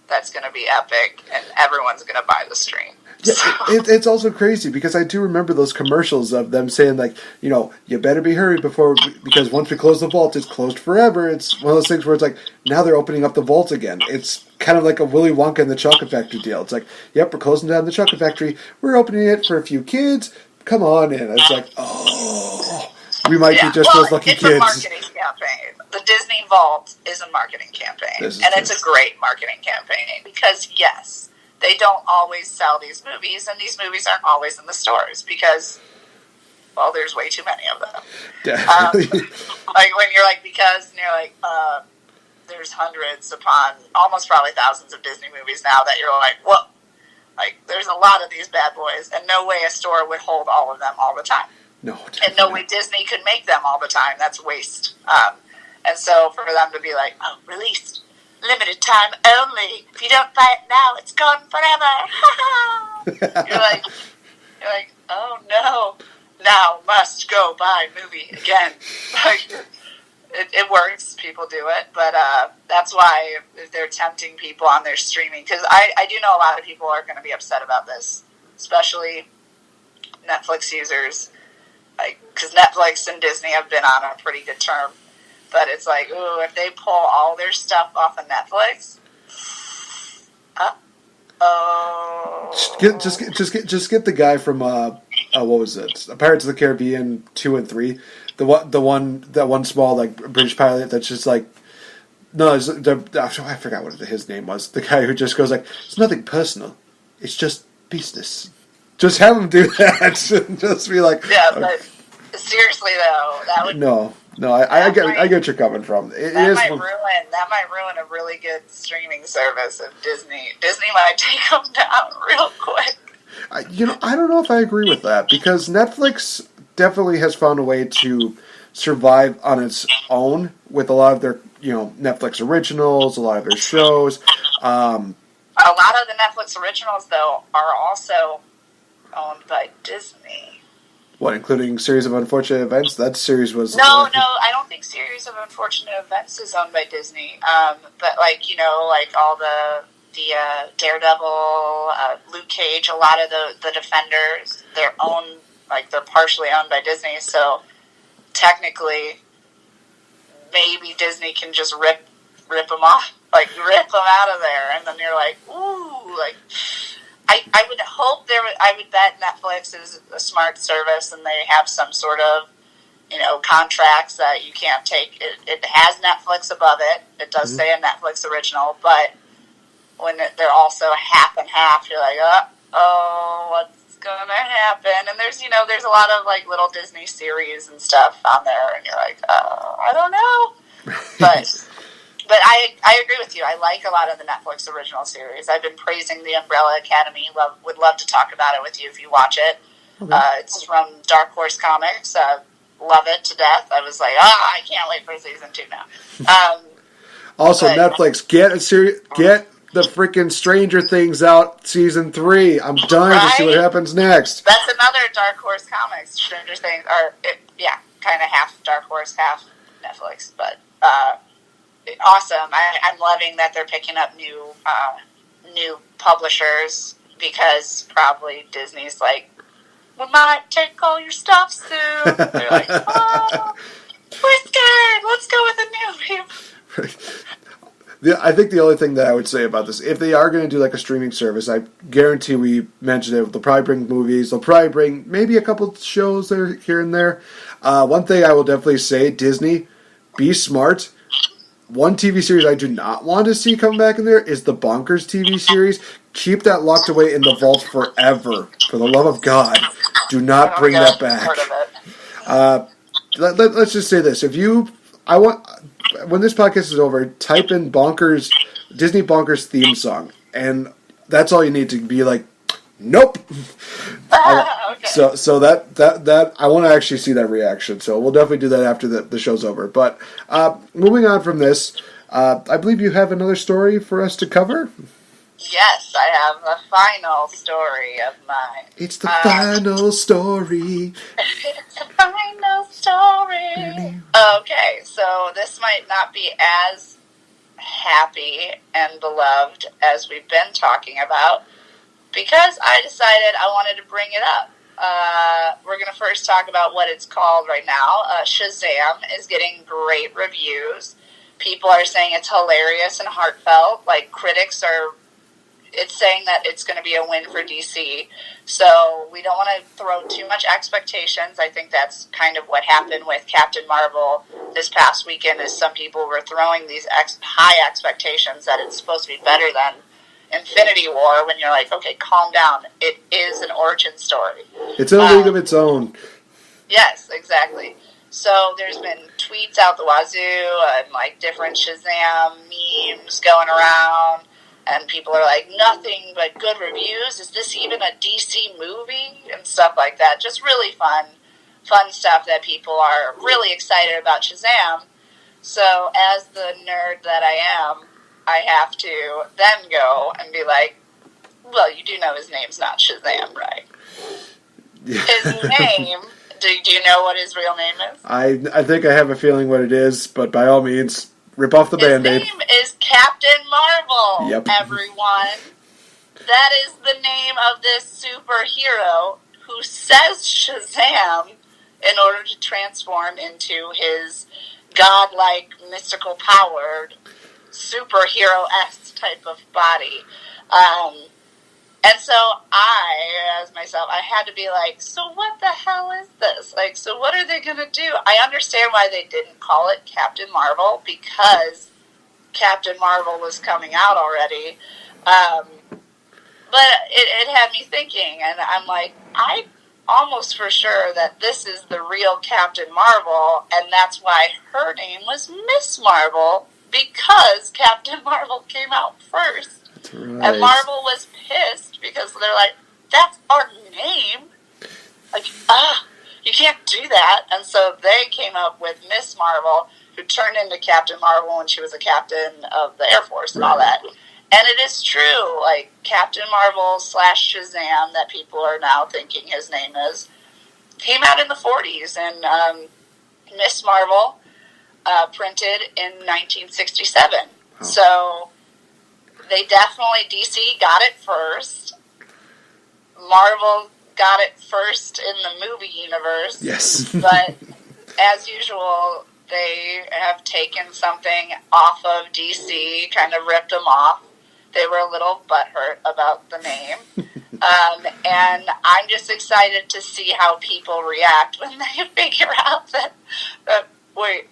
that's going to be epic, and everyone's going to buy the stream. Yeah, it's also crazy because I do remember those commercials of them saying you better be hurried because once we close the vault, it's closed forever. It's one of those things where it's like, now they're opening up the vault again. It's kind of like a Willy Wonka and the Chocolate Factory deal. It's like, yep, we're closing down the Chocolate Factory. We're opening it for a few kids. Come on in. It's like, oh, we might be just those lucky kids. It's a marketing campaign. The Disney Vault is a marketing campaign, and it's a great marketing campaign because, yes, they don't always sell these movies, and these movies aren't always in the stores because, well, there's way too many of them. Definitely. When you're because, and you're there's hundreds upon almost probably thousands of Disney movies now that you're like, whoa, there's a lot of these bad boys, and no way a store would hold all of them all the time. No. And no way Disney could make them all the time. That's waste. And so for them to be released, limited time only. If you don't buy it now, it's gone forever. You're like, oh no, now must go buy movie again. It works. People do it, but that's why if they're tempting people on their streaming, because I do know a lot of people are going to be upset about this, especially Netflix users, because Netflix and Disney have been on a pretty good term. But it's ooh, if they pull all their stuff off of Netflix, just get the guy from what was it? Pirates of the Caribbean 2 and 3. That one small like British pilot that's just like, no, I forgot what his name was. The guy who just goes like, it's nothing personal, it's just business. Just have him do that. Just be like, yeah, but seriously though, that would no. I get what you're coming from. That might ruin a really good streaming service of Disney. Disney might take them down real quick. I don't know if I agree with that, because Netflix definitely has found a way to survive on its own with a lot of their, Netflix originals, a lot of their shows. A lot of the Netflix originals, though, are also owned by Disney. What, including Series of Unfortunate Events? That series was... No, I don't think Series of Unfortunate Events is owned by Disney. But, like all the Daredevil, Luke Cage, a lot of the Defenders, they're partially owned by Disney, so technically maybe Disney can just rip them off, rip them out of there, and then you're like, ooh, I would hope I would bet Netflix is a smart service and they have some sort of, contracts that you can't take. It has Netflix above it. It does say a Netflix original, but when they're also half and half, you're like, oh, what's gonna happen? And there's a lot of little Disney series and stuff on there, and you're like, I don't know. But I agree with you. I like a lot of the Netflix original series. I've been praising the Umbrella Academy. Would love to talk about it with you if you watch it. Okay. It's from Dark Horse Comics. Love it to death. I was like, I can't wait for season 2 now. Also, Netflix, get the freaking Stranger Things out season 3. I'm dying to see what happens next. That's another Dark Horse Comics. Stranger Things, kind of half Dark Horse, half Netflix, but awesome. I'm loving that they're picking up new publishers, because probably Disney's like, we might take all your stuff soon. They're like, oh, we're scared. Let's go with a new people. I think the only thing that I would say about this, if they are going to do a streaming service, I guarantee we mentioned it, they'll probably bring movies, they'll probably bring maybe a couple shows there, here and there. One thing I will definitely say, Disney, be smart. One TV series I do not want to see come back in there is the Bonkers TV series. Keep that locked away in the vault forever. For the love of God, do not bring that back. Let's just say this: when this podcast is over, type in Bonkers, Disney Bonkers theme song, and that's all you need to be like, nope. Okay. So that I want to actually see that reaction. So we'll definitely do that after the show's over. But moving on from this, I believe you have another story for us to cover. Yes, I have a final story of mine. It's the final story. It's the final story. Okay, so this might not be as happy and beloved as we've been talking about, because I decided I wanted to bring it up. We're going to first talk about what it's called right now. Shazam is getting great reviews. People are saying it's hilarious and heartfelt. It's saying that it's going to be a win for DC. So we don't want to throw too much expectations. I think that's kind of what happened with Captain Marvel this past weekend, is some people were throwing these high expectations that it's supposed to be better than Infinity War, when you're like, okay, calm down. It is an origin story. It's in a league of its own. Yes, exactly. So there's been tweets out the wazoo and different Shazam memes going around, and people are like, nothing but good reviews. Is this even a DC movie? And stuff like that. Just really fun stuff that people are really excited about Shazam. So as the nerd that I am, I have to then go and be like, well, you do know his name's not Shazam, right? Yeah. His name, do you know what his real name is? I think I have a feeling what it is, but by all means, rip off the Band-Aid. His name is Captain Marvel, yep. Everyone. That is the name of this superhero who says Shazam in order to transform into his godlike, mystical powered superhero-esque type of body. And so I, as myself, I had to be like, so what the hell is this? Like, so what are they going to do? I understand why they didn't call it Captain Marvel, because Captain Marvel was coming out already. But it had me thinking, and I'm like, I almost for sure that this is the real Captain Marvel, and that's why her name was Miss Marvel, because Captain Marvel came out first. That's right. And Marvel was pissed because they're like, that's our name. Like, you can't do that. And so they came up with Miss Marvel, who turned into Captain Marvel when she was a captain of the Air Force and all that. And it is true, like, Captain Marvel / Shazam, that people are now thinking his name is, came out in the 40s, and Miss Marvel printed in 1967. Oh. So they definitely, DC got it first. Marvel got it first in the movie universe. Yes. But as usual, they have taken something off of DC, kind of ripped them off. They were a little butthurt about the name. And I'm just excited to see how people react when they figure out that wait,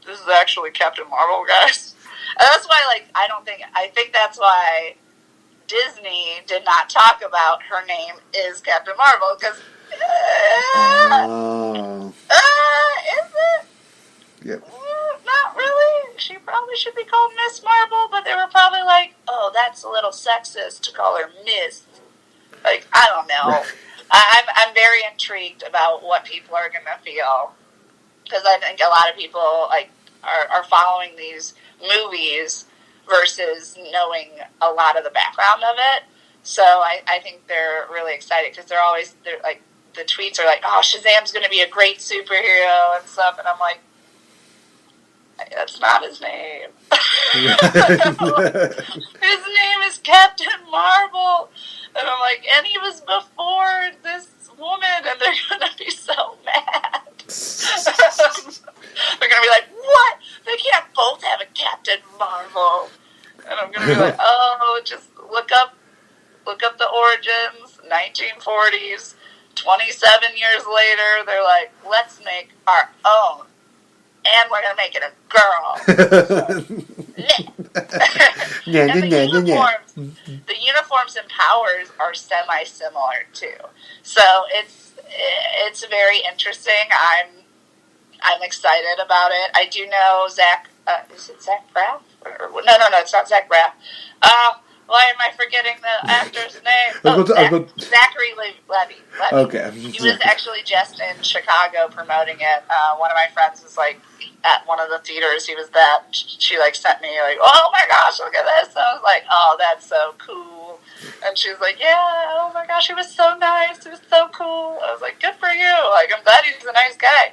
this is actually Captain Marvel, guys. And that's why, like, I think that's why Disney did not talk about her name is Captain Marvel, because, is it? Yep. Not really. She probably should be called Miss Marvel, but they were probably like, oh, that's a little sexist to call her Miss. Like, I don't know. I'm very intrigued about what people are going to feel, because I think a lot of people, like, are following these movies versus knowing a lot of the background of it. So I think they're really excited, because they're like, the tweets are like, oh, Shazam's going to be a great superhero and stuff, and I'm like, that's not his name. His name is Captain Marvel. And I'm like, and he was before this woman, and they're going to be so mad. They're going to be like, what? They can't both have a Captain Marvel. And I'm going to be like, oh, just look up the origins, 1940s, 27 years later, they're like, let's make our own. And we're going to make it a girl. And the uniforms and powers are semi-similar too. So it's very interesting. I'm excited about it. I do know Zach. Is it Zach Braff? No, it's not Zach Braff. Why am I forgetting the actor's name? Zachary Levy. Okay. He was actually just in Chicago promoting it. One of my friends was like at one of the theaters. He was that. She like sent me like, oh my gosh, look at this. And I was like, oh, that's so cool. And she was like, yeah, oh my gosh, he was so nice. He was so cool. I was like, good for you. Like, I'm glad he's a nice guy.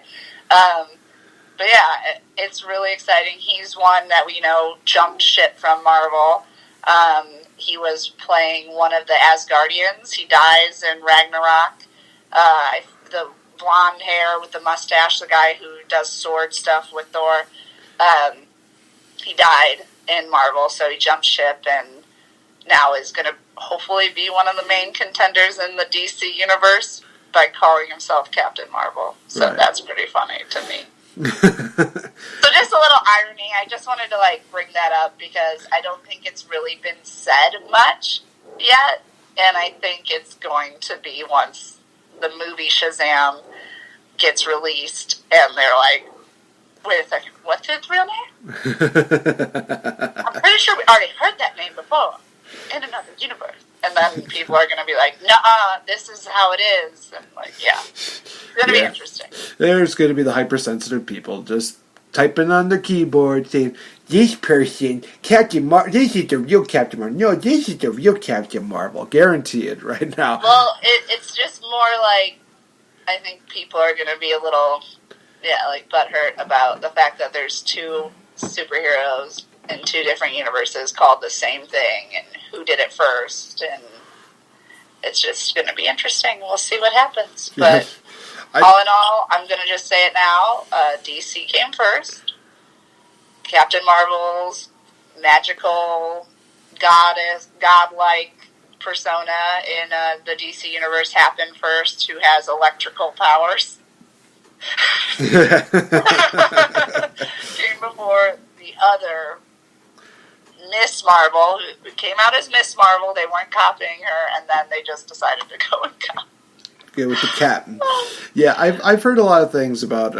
But yeah, it's really exciting. He's one that we know jumped ship from Marvel. He was playing one of the Asgardians. He dies in Ragnarok. The blonde hair with the mustache, the guy who does sword stuff with Thor, he died in Marvel, so he jumped ship and now is going to hopefully be one of the main contenders in the DC universe by calling himself Captain Marvel. So That's pretty funny to me. So just a little irony. I just wanted to like bring that up because I don't think it's really been said much yet, and I think it's going to be once the movie Shazam gets released and they're like, wait a second, what's his real name? I'm pretty sure we already heard that name before in another universe. And then people are going to be like, nuh-uh, this is how it is. And like, yeah. It's going to be interesting. There's going to be the hypersensitive people just typing on the keyboard saying, this person, Captain Marvel, this is the real Captain Marvel. No, this is the real Captain Marvel. Guaranteed right now. Well, it's just more like, I think people are going to be a little, like butthurt about the fact that there's two superheroes in two different universes called the same thing and who did it first, and it's just going to be interesting. We'll see what happens. But all in all, I'm going to just say it now. DC came first. Captain Marvel's magical godlike persona in the DC universe happen first, who has electrical powers. Came before the other Miss Marvel, who came out as Miss Marvel. They weren't copying her, and then they just decided to go and copy. Go with the cat. Yeah, I've heard a lot of things about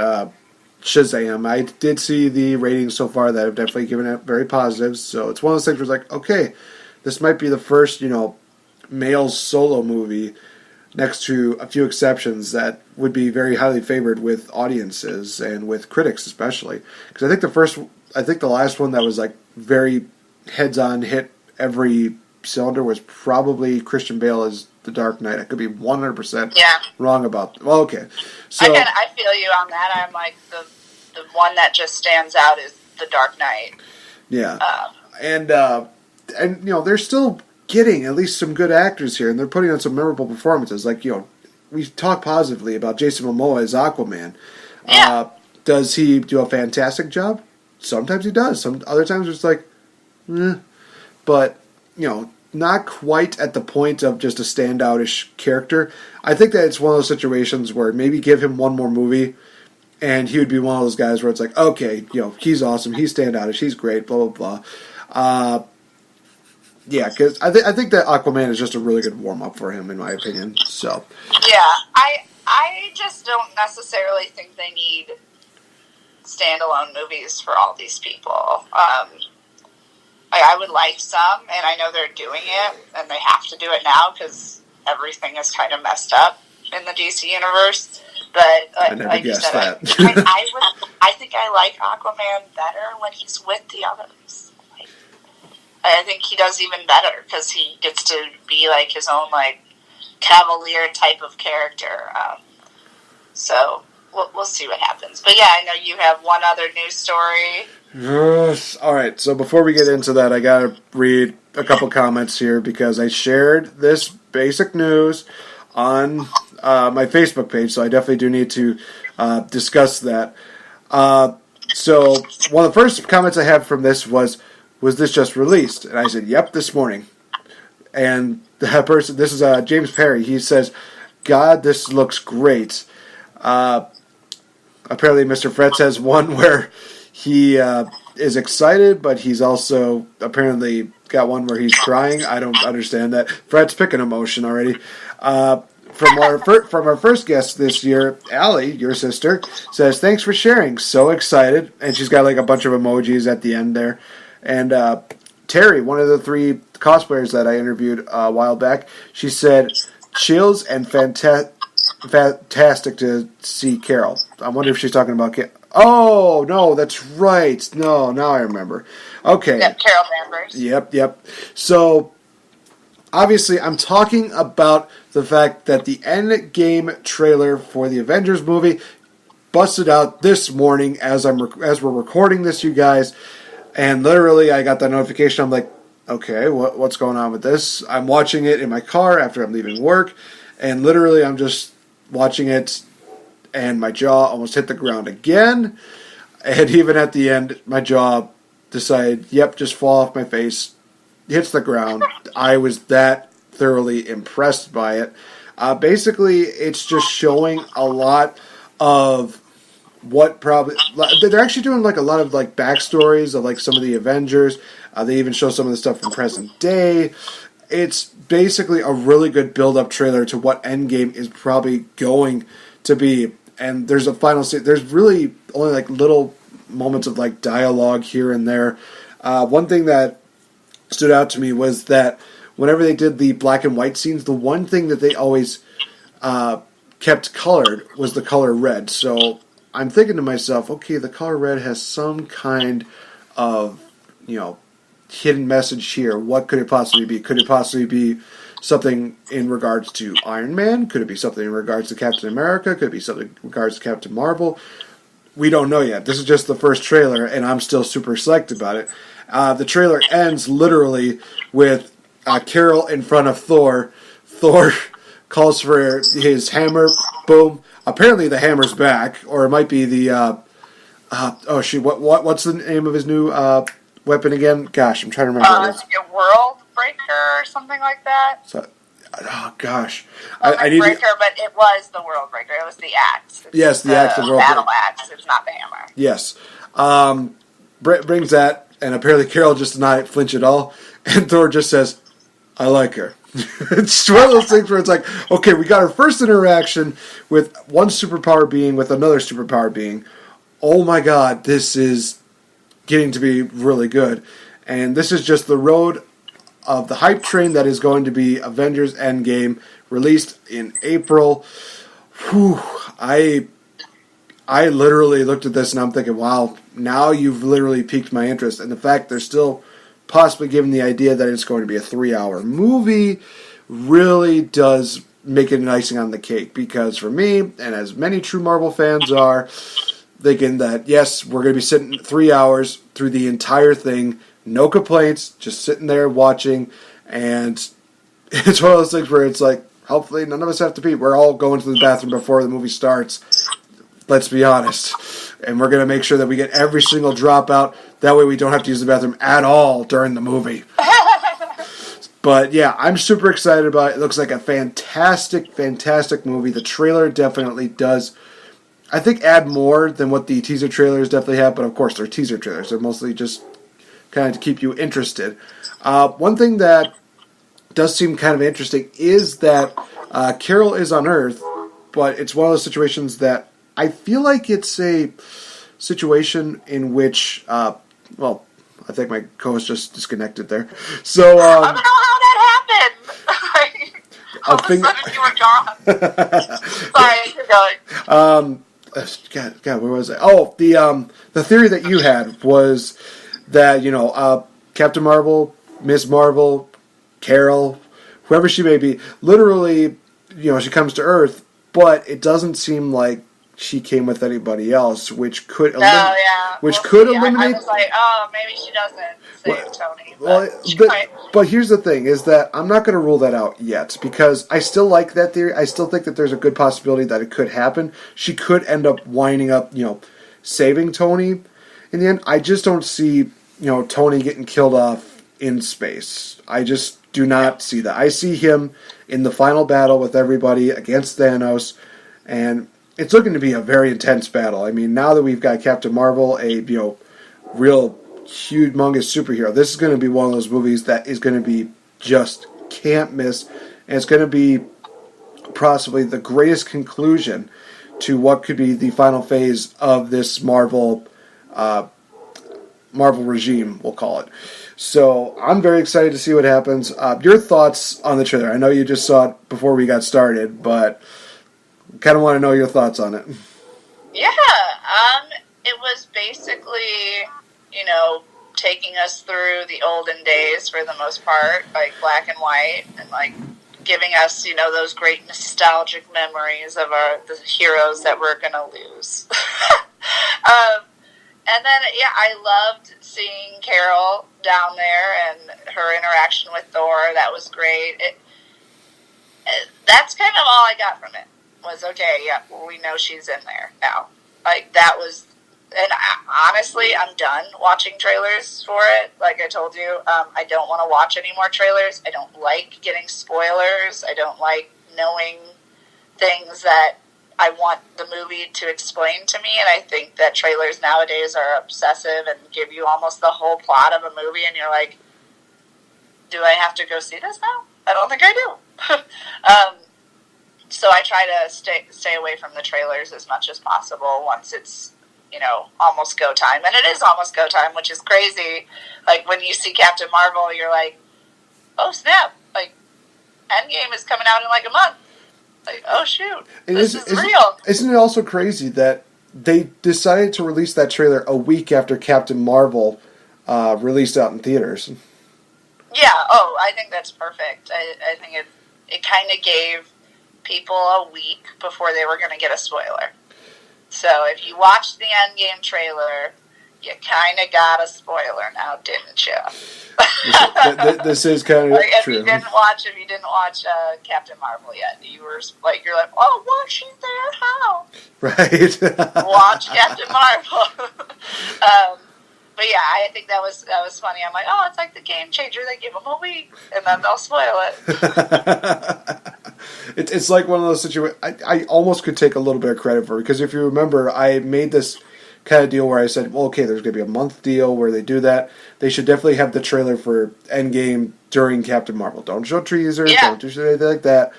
Shazam. I did see the ratings so far that have definitely given it very positive. So it's one of those things where it's like, okay, this might be the first, male solo movie, next to a few exceptions, that would be very highly favored with audiences and with critics especially. Because I think the last one that was like very heads-on, hit every cylinder, was probably Christian Bale as The Dark Knight. I could be 100% wrong about that. Well, okay. So I feel you on that. I'm like, the one that just stands out is The Dark Knight. Yeah. And they're still getting at least some good actors here, and they're putting on some memorable performances. Like, we talk positively about Jason Momoa as Aquaman. Yeah. Does he do a fantastic job? Sometimes he does. Some other times it's like, But, not quite at the point of just a standout-ish character. I think that it's one of those situations where maybe give him one more movie, and he would be one of those guys where it's like, okay, he's awesome, he's standoutish, he's great, blah, blah, blah. Yeah, because I think that Aquaman is just a really good warm-up for him, in my opinion. So yeah, I just don't necessarily think they need standalone movies for all these people. I would like some, and I know they're doing it, and they have to do it now because everything is kind of messed up in the DC universe. But I never guessed that. I think I like Aquaman better when he's with the others. I think he does even better because he gets to be like his own like cavalier type of character. So we'll see what happens. But yeah, I know you have one other news story. Yes. All right. So before we get into that, I gotta read a couple comments here because I shared this basic news on my Facebook page. So I definitely do need to discuss that. So one of the first comments I had from this was this just released? And I said, yep, this morning. And that person, this is James Perry. He says, God, this looks great. Apparently Mr. Fretz has one where he is excited, but he's also apparently got one where he's crying. I don't understand that. Fret's picking emotion already. From our first guest this year, Allie, your sister, says, thanks for sharing. So excited. And she's got like a bunch of emojis at the end there. And Terry, one of the 3 cosplayers that I interviewed a while back, she said, chills and fantastic to see Carol. I wonder if she's talking about Carol. Oh, no, that's right. No, now I remember. Okay. Yep, Carol Danvers. Yep. So, obviously, I'm talking about the fact that the Endgame trailer for the Avengers movie busted out this morning as we're recording this, you guys. And literally, I got that notification. I'm like, okay, what's going on with this? I'm watching it in my car after I'm leaving work. And literally, I'm just watching it, and my jaw almost hit the ground again. And even at the end, my jaw decided, yep, just fall off my face. Hits the ground. I was that thoroughly impressed by it. Basically, it's just showing a lot of what probably... They're actually doing like a lot of like backstories of like some of the Avengers. They even show some of the stuff from present day. It's basically a really good build-up trailer to what Endgame is probably going to be. And there's a final scene. There's really only like little moments of like dialogue here and there. One thing that stood out to me was that whenever they did the black and white scenes, the one thing that they always kept colored was the color red. So I'm thinking to myself, okay, the color red has some kind of, hidden message here. What could it possibly be? Could it possibly be something in regards to Iron Man? Could it be something in regards to Captain America? Could it be something in regards to Captain Marvel? We don't know yet. This is just the first trailer, and I'm still super psyched about it. The trailer ends literally with Carol in front of Thor. Thor calls for his hammer. Boom. Apparently the hammer's back, or it might be the... what's the name of his new weapon again? Gosh, I'm trying to remember. World Breaker or something like that. So, oh gosh, I need Breaker, but it was the World Breaker. It was the axe. Yes, the axe, the World battle Breaker. axe. It's not the hammer. Yes, Brett brings that, and apparently Carol just did not flinch at all, and Thor just says, "I like her." It's one of those things where it's like, okay, we got our first interaction with one superpower being with another superpower being. Oh my God, this is getting to be really good. And this is just the road of the hype train that is going to be Avengers Endgame, released in April. Whew, I literally looked at this and I'm thinking, wow, now you've literally piqued my interest. And the fact they're still possibly given the idea that it's going to be a 3-hour movie really does make it an icing on the cake, because for me, and as many true Marvel fans are, thinking that yes, we're going to be sitting 3 hours through the entire thing, no complaints, just sitting there watching, and it's one of those things where it's like, hopefully none of us have to pee. We're all going to the bathroom before the movie starts, let's be honest. And we're going to make sure that we get every single drop out. That way we don't have to use the bathroom at all during the movie. But yeah, I'm super excited about it. It looks like a fantastic, fantastic movie. The trailer definitely does, I think, add more than what the teaser trailers definitely have. But of course, they're teaser trailers. They're mostly just kind of to keep you interested. One thing that does seem kind of interesting is that Carol is on Earth, but it's one of those situations that I feel like it's a situation in which, well, I think my co-host just disconnected there. So I don't know how that happened. All of a sudden you were gone. Sorry, you're going. God, where was I? Oh, the theory that you had was that, you know, Captain Marvel, Miss Marvel, Carol, whoever she may be, literally, you know, she comes to Earth, but it doesn't seem like she came with anybody else, which could eliminate. I was like, oh, maybe she doesn't save Tony. But here's the thing: is that I'm not going to rule that out yet, because I still like that theory. I still think that there's a good possibility that it could happen. She could end up winding up, you know, saving Tony in the end. I just don't see, you know, Tony getting killed off in space. I just do not see that. I see him in the final battle with everybody against Thanos, and it's looking to be a very intense battle. I mean, now that we've got Captain Marvel, a, you know, real humongous superhero, this is going to be one of those movies that is going to be just can't miss, and it's going to be possibly the greatest conclusion to what could be the final phase of this Marvel regime, we'll call it. So I'm very excited to see what happens. Your thoughts on the trailer? I know you just saw it before we got started, but kind of want to know your thoughts on it. Yeah, it was basically, you know, taking us through the olden days for the most part, like black and white, and like giving us, you know, those great nostalgic memories of the heroes that we're gonna lose. And then, yeah, I loved seeing Carol down there and her interaction with Thor. That was great. That's kind of all I got from it. Was okay, yeah, well, we know she's in there now. Like, that was, and honestly, I'm done watching trailers for it. Like I told you, I don't want to watch any more trailers. I don't like getting spoilers. I don't like knowing things that I want the movie to explain to me, and I think that trailers nowadays are obsessive and give you almost the whole plot of a movie, and you're like, do I have to go see this now? I don't think I do. So I try to stay away from the trailers as much as possible once it's, you know, almost go time. And it is almost go time, which is crazy. Like, when you see Captain Marvel, you're like, oh, snap. Like, Endgame is coming out in like a month. Like, oh, shoot. This is real. Isn't it also crazy that they decided to release that trailer a week after Captain Marvel released out in theaters? Yeah, I think that's perfect. I think it kind of gave people a week before they were going to get a spoiler. So if you watched the Endgame trailer, you kind of got a spoiler now, didn't you? This is kind of like, true. If you didn't watch Captain Marvel yet, you're like, oh, was she there? How? Right. Watch Captain Marvel. But yeah, I think that was funny. I'm like, oh, it's like the Game Changer. They give them a week, and then they'll spoil it. It's like one of those situations. I almost could take a little bit of credit for it, because if you remember, I made this kind of deal where I said, well, okay, there's going to be a month deal where they do that. They should definitely have the trailer for Endgame during Captain Marvel. Don't show teasers. Yeah. Don't do anything like that.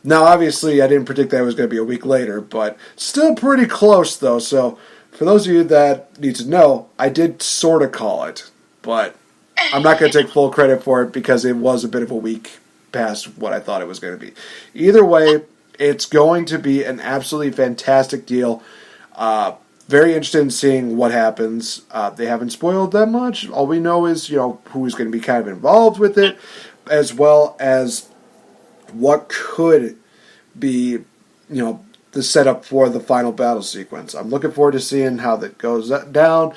Now, obviously, I didn't predict that it was going to be a week later, but still pretty close, though. So, for those of you that need to know, I did sort of call it, but I'm not going to take full credit for it because it was a bit of a week past what I thought it was going to be. Either way, it's going to be an absolutely fantastic deal. Very interested in seeing what happens. They haven't spoiled that much. All we know is, who's going to be kind of involved with it, as well as what could be, the setup for the final battle sequence. I'm looking forward to seeing how that goes down.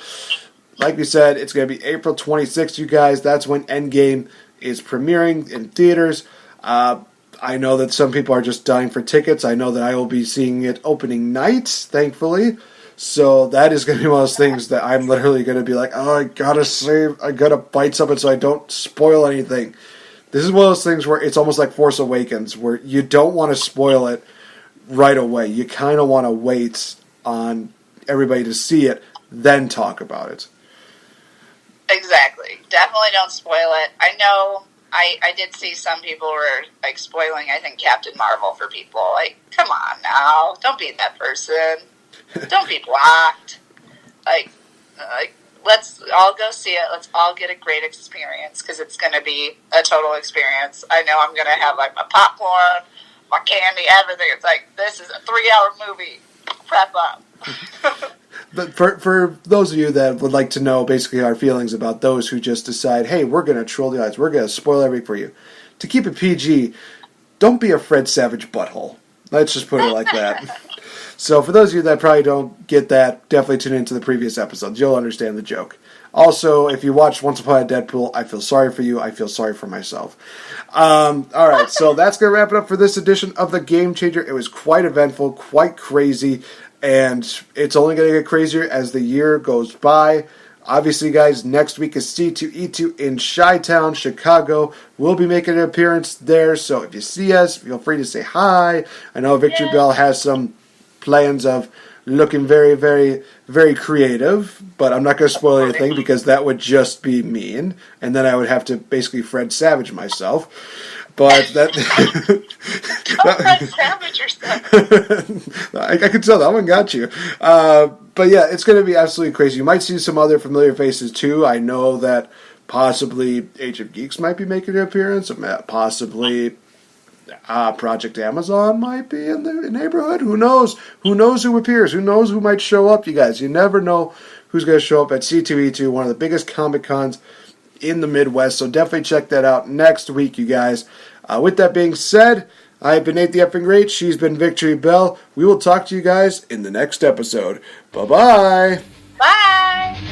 Like we said, it's going to be April 26th, you guys. That's when Endgame is premiering in theaters. I know that some people are just dying for tickets. I know that I will be seeing it opening night, thankfully. So that is going to be one of those things that I'm literally going to be like, oh, I gotta bite something so I don't spoil anything. This is one of those things where it's almost like Force Awakens, where you don't want to spoil it right away. You kind of want to wait on everybody to see it, then talk about it. Exactly. Definitely don't spoil it. I know I did see some people were like spoiling, I think, Captain Marvel for people. Like, come on now. Don't be that person. Don't be blocked. Like, let's all go see it. Let's all get a great experience, because it's going to be a total experience. I know I'm going to have like my popcorn, my candy, everything. It's like, this is a 3-hour movie. Prep up. But for those of you that would like to know basically our feelings about those who just decide, hey, we're going to troll the audience, we're going to spoil everything for you. To keep it PG, don't be a Fred Savage butthole. Let's just put it like that. So for those of you that probably don't get that, definitely tune into the previous episodes. You'll understand the joke. Also, if you watched Once Upon a Deadpool, I feel sorry for you. I feel sorry for myself. All right, so that's going to wrap it up for this edition of The Game Changer. It was quite eventful, quite crazy, and it's only going to get crazier as the year goes by. Obviously, guys, next week is C2E2 in Chi-Town, Chicago. We'll be making an appearance there, so if you see us, feel free to say hi. I know VictoriBelle has some plans of looking very, very, very creative, but I'm not going to spoil anything because that would just be mean, and then I would have to basically Fred Savage myself. But that Fred Savage yourself. I could tell that one got you. But yeah, it's going to be absolutely crazy. You might see some other familiar faces too. I know that possibly Age of Geeks might be making an appearance. Possibly Project Amazon might be in the neighborhood. Who knows? Who knows who appears? Who knows who might show up, you guys? You never know who's going to show up at C2E2, one of the biggest Comic Cons in the Midwest. So definitely check that out next week, you guys. With that being said, I've been Nate the Effing Great. She's been VictoriBelle. We will talk to you guys in the next episode. Bye-bye. Bye.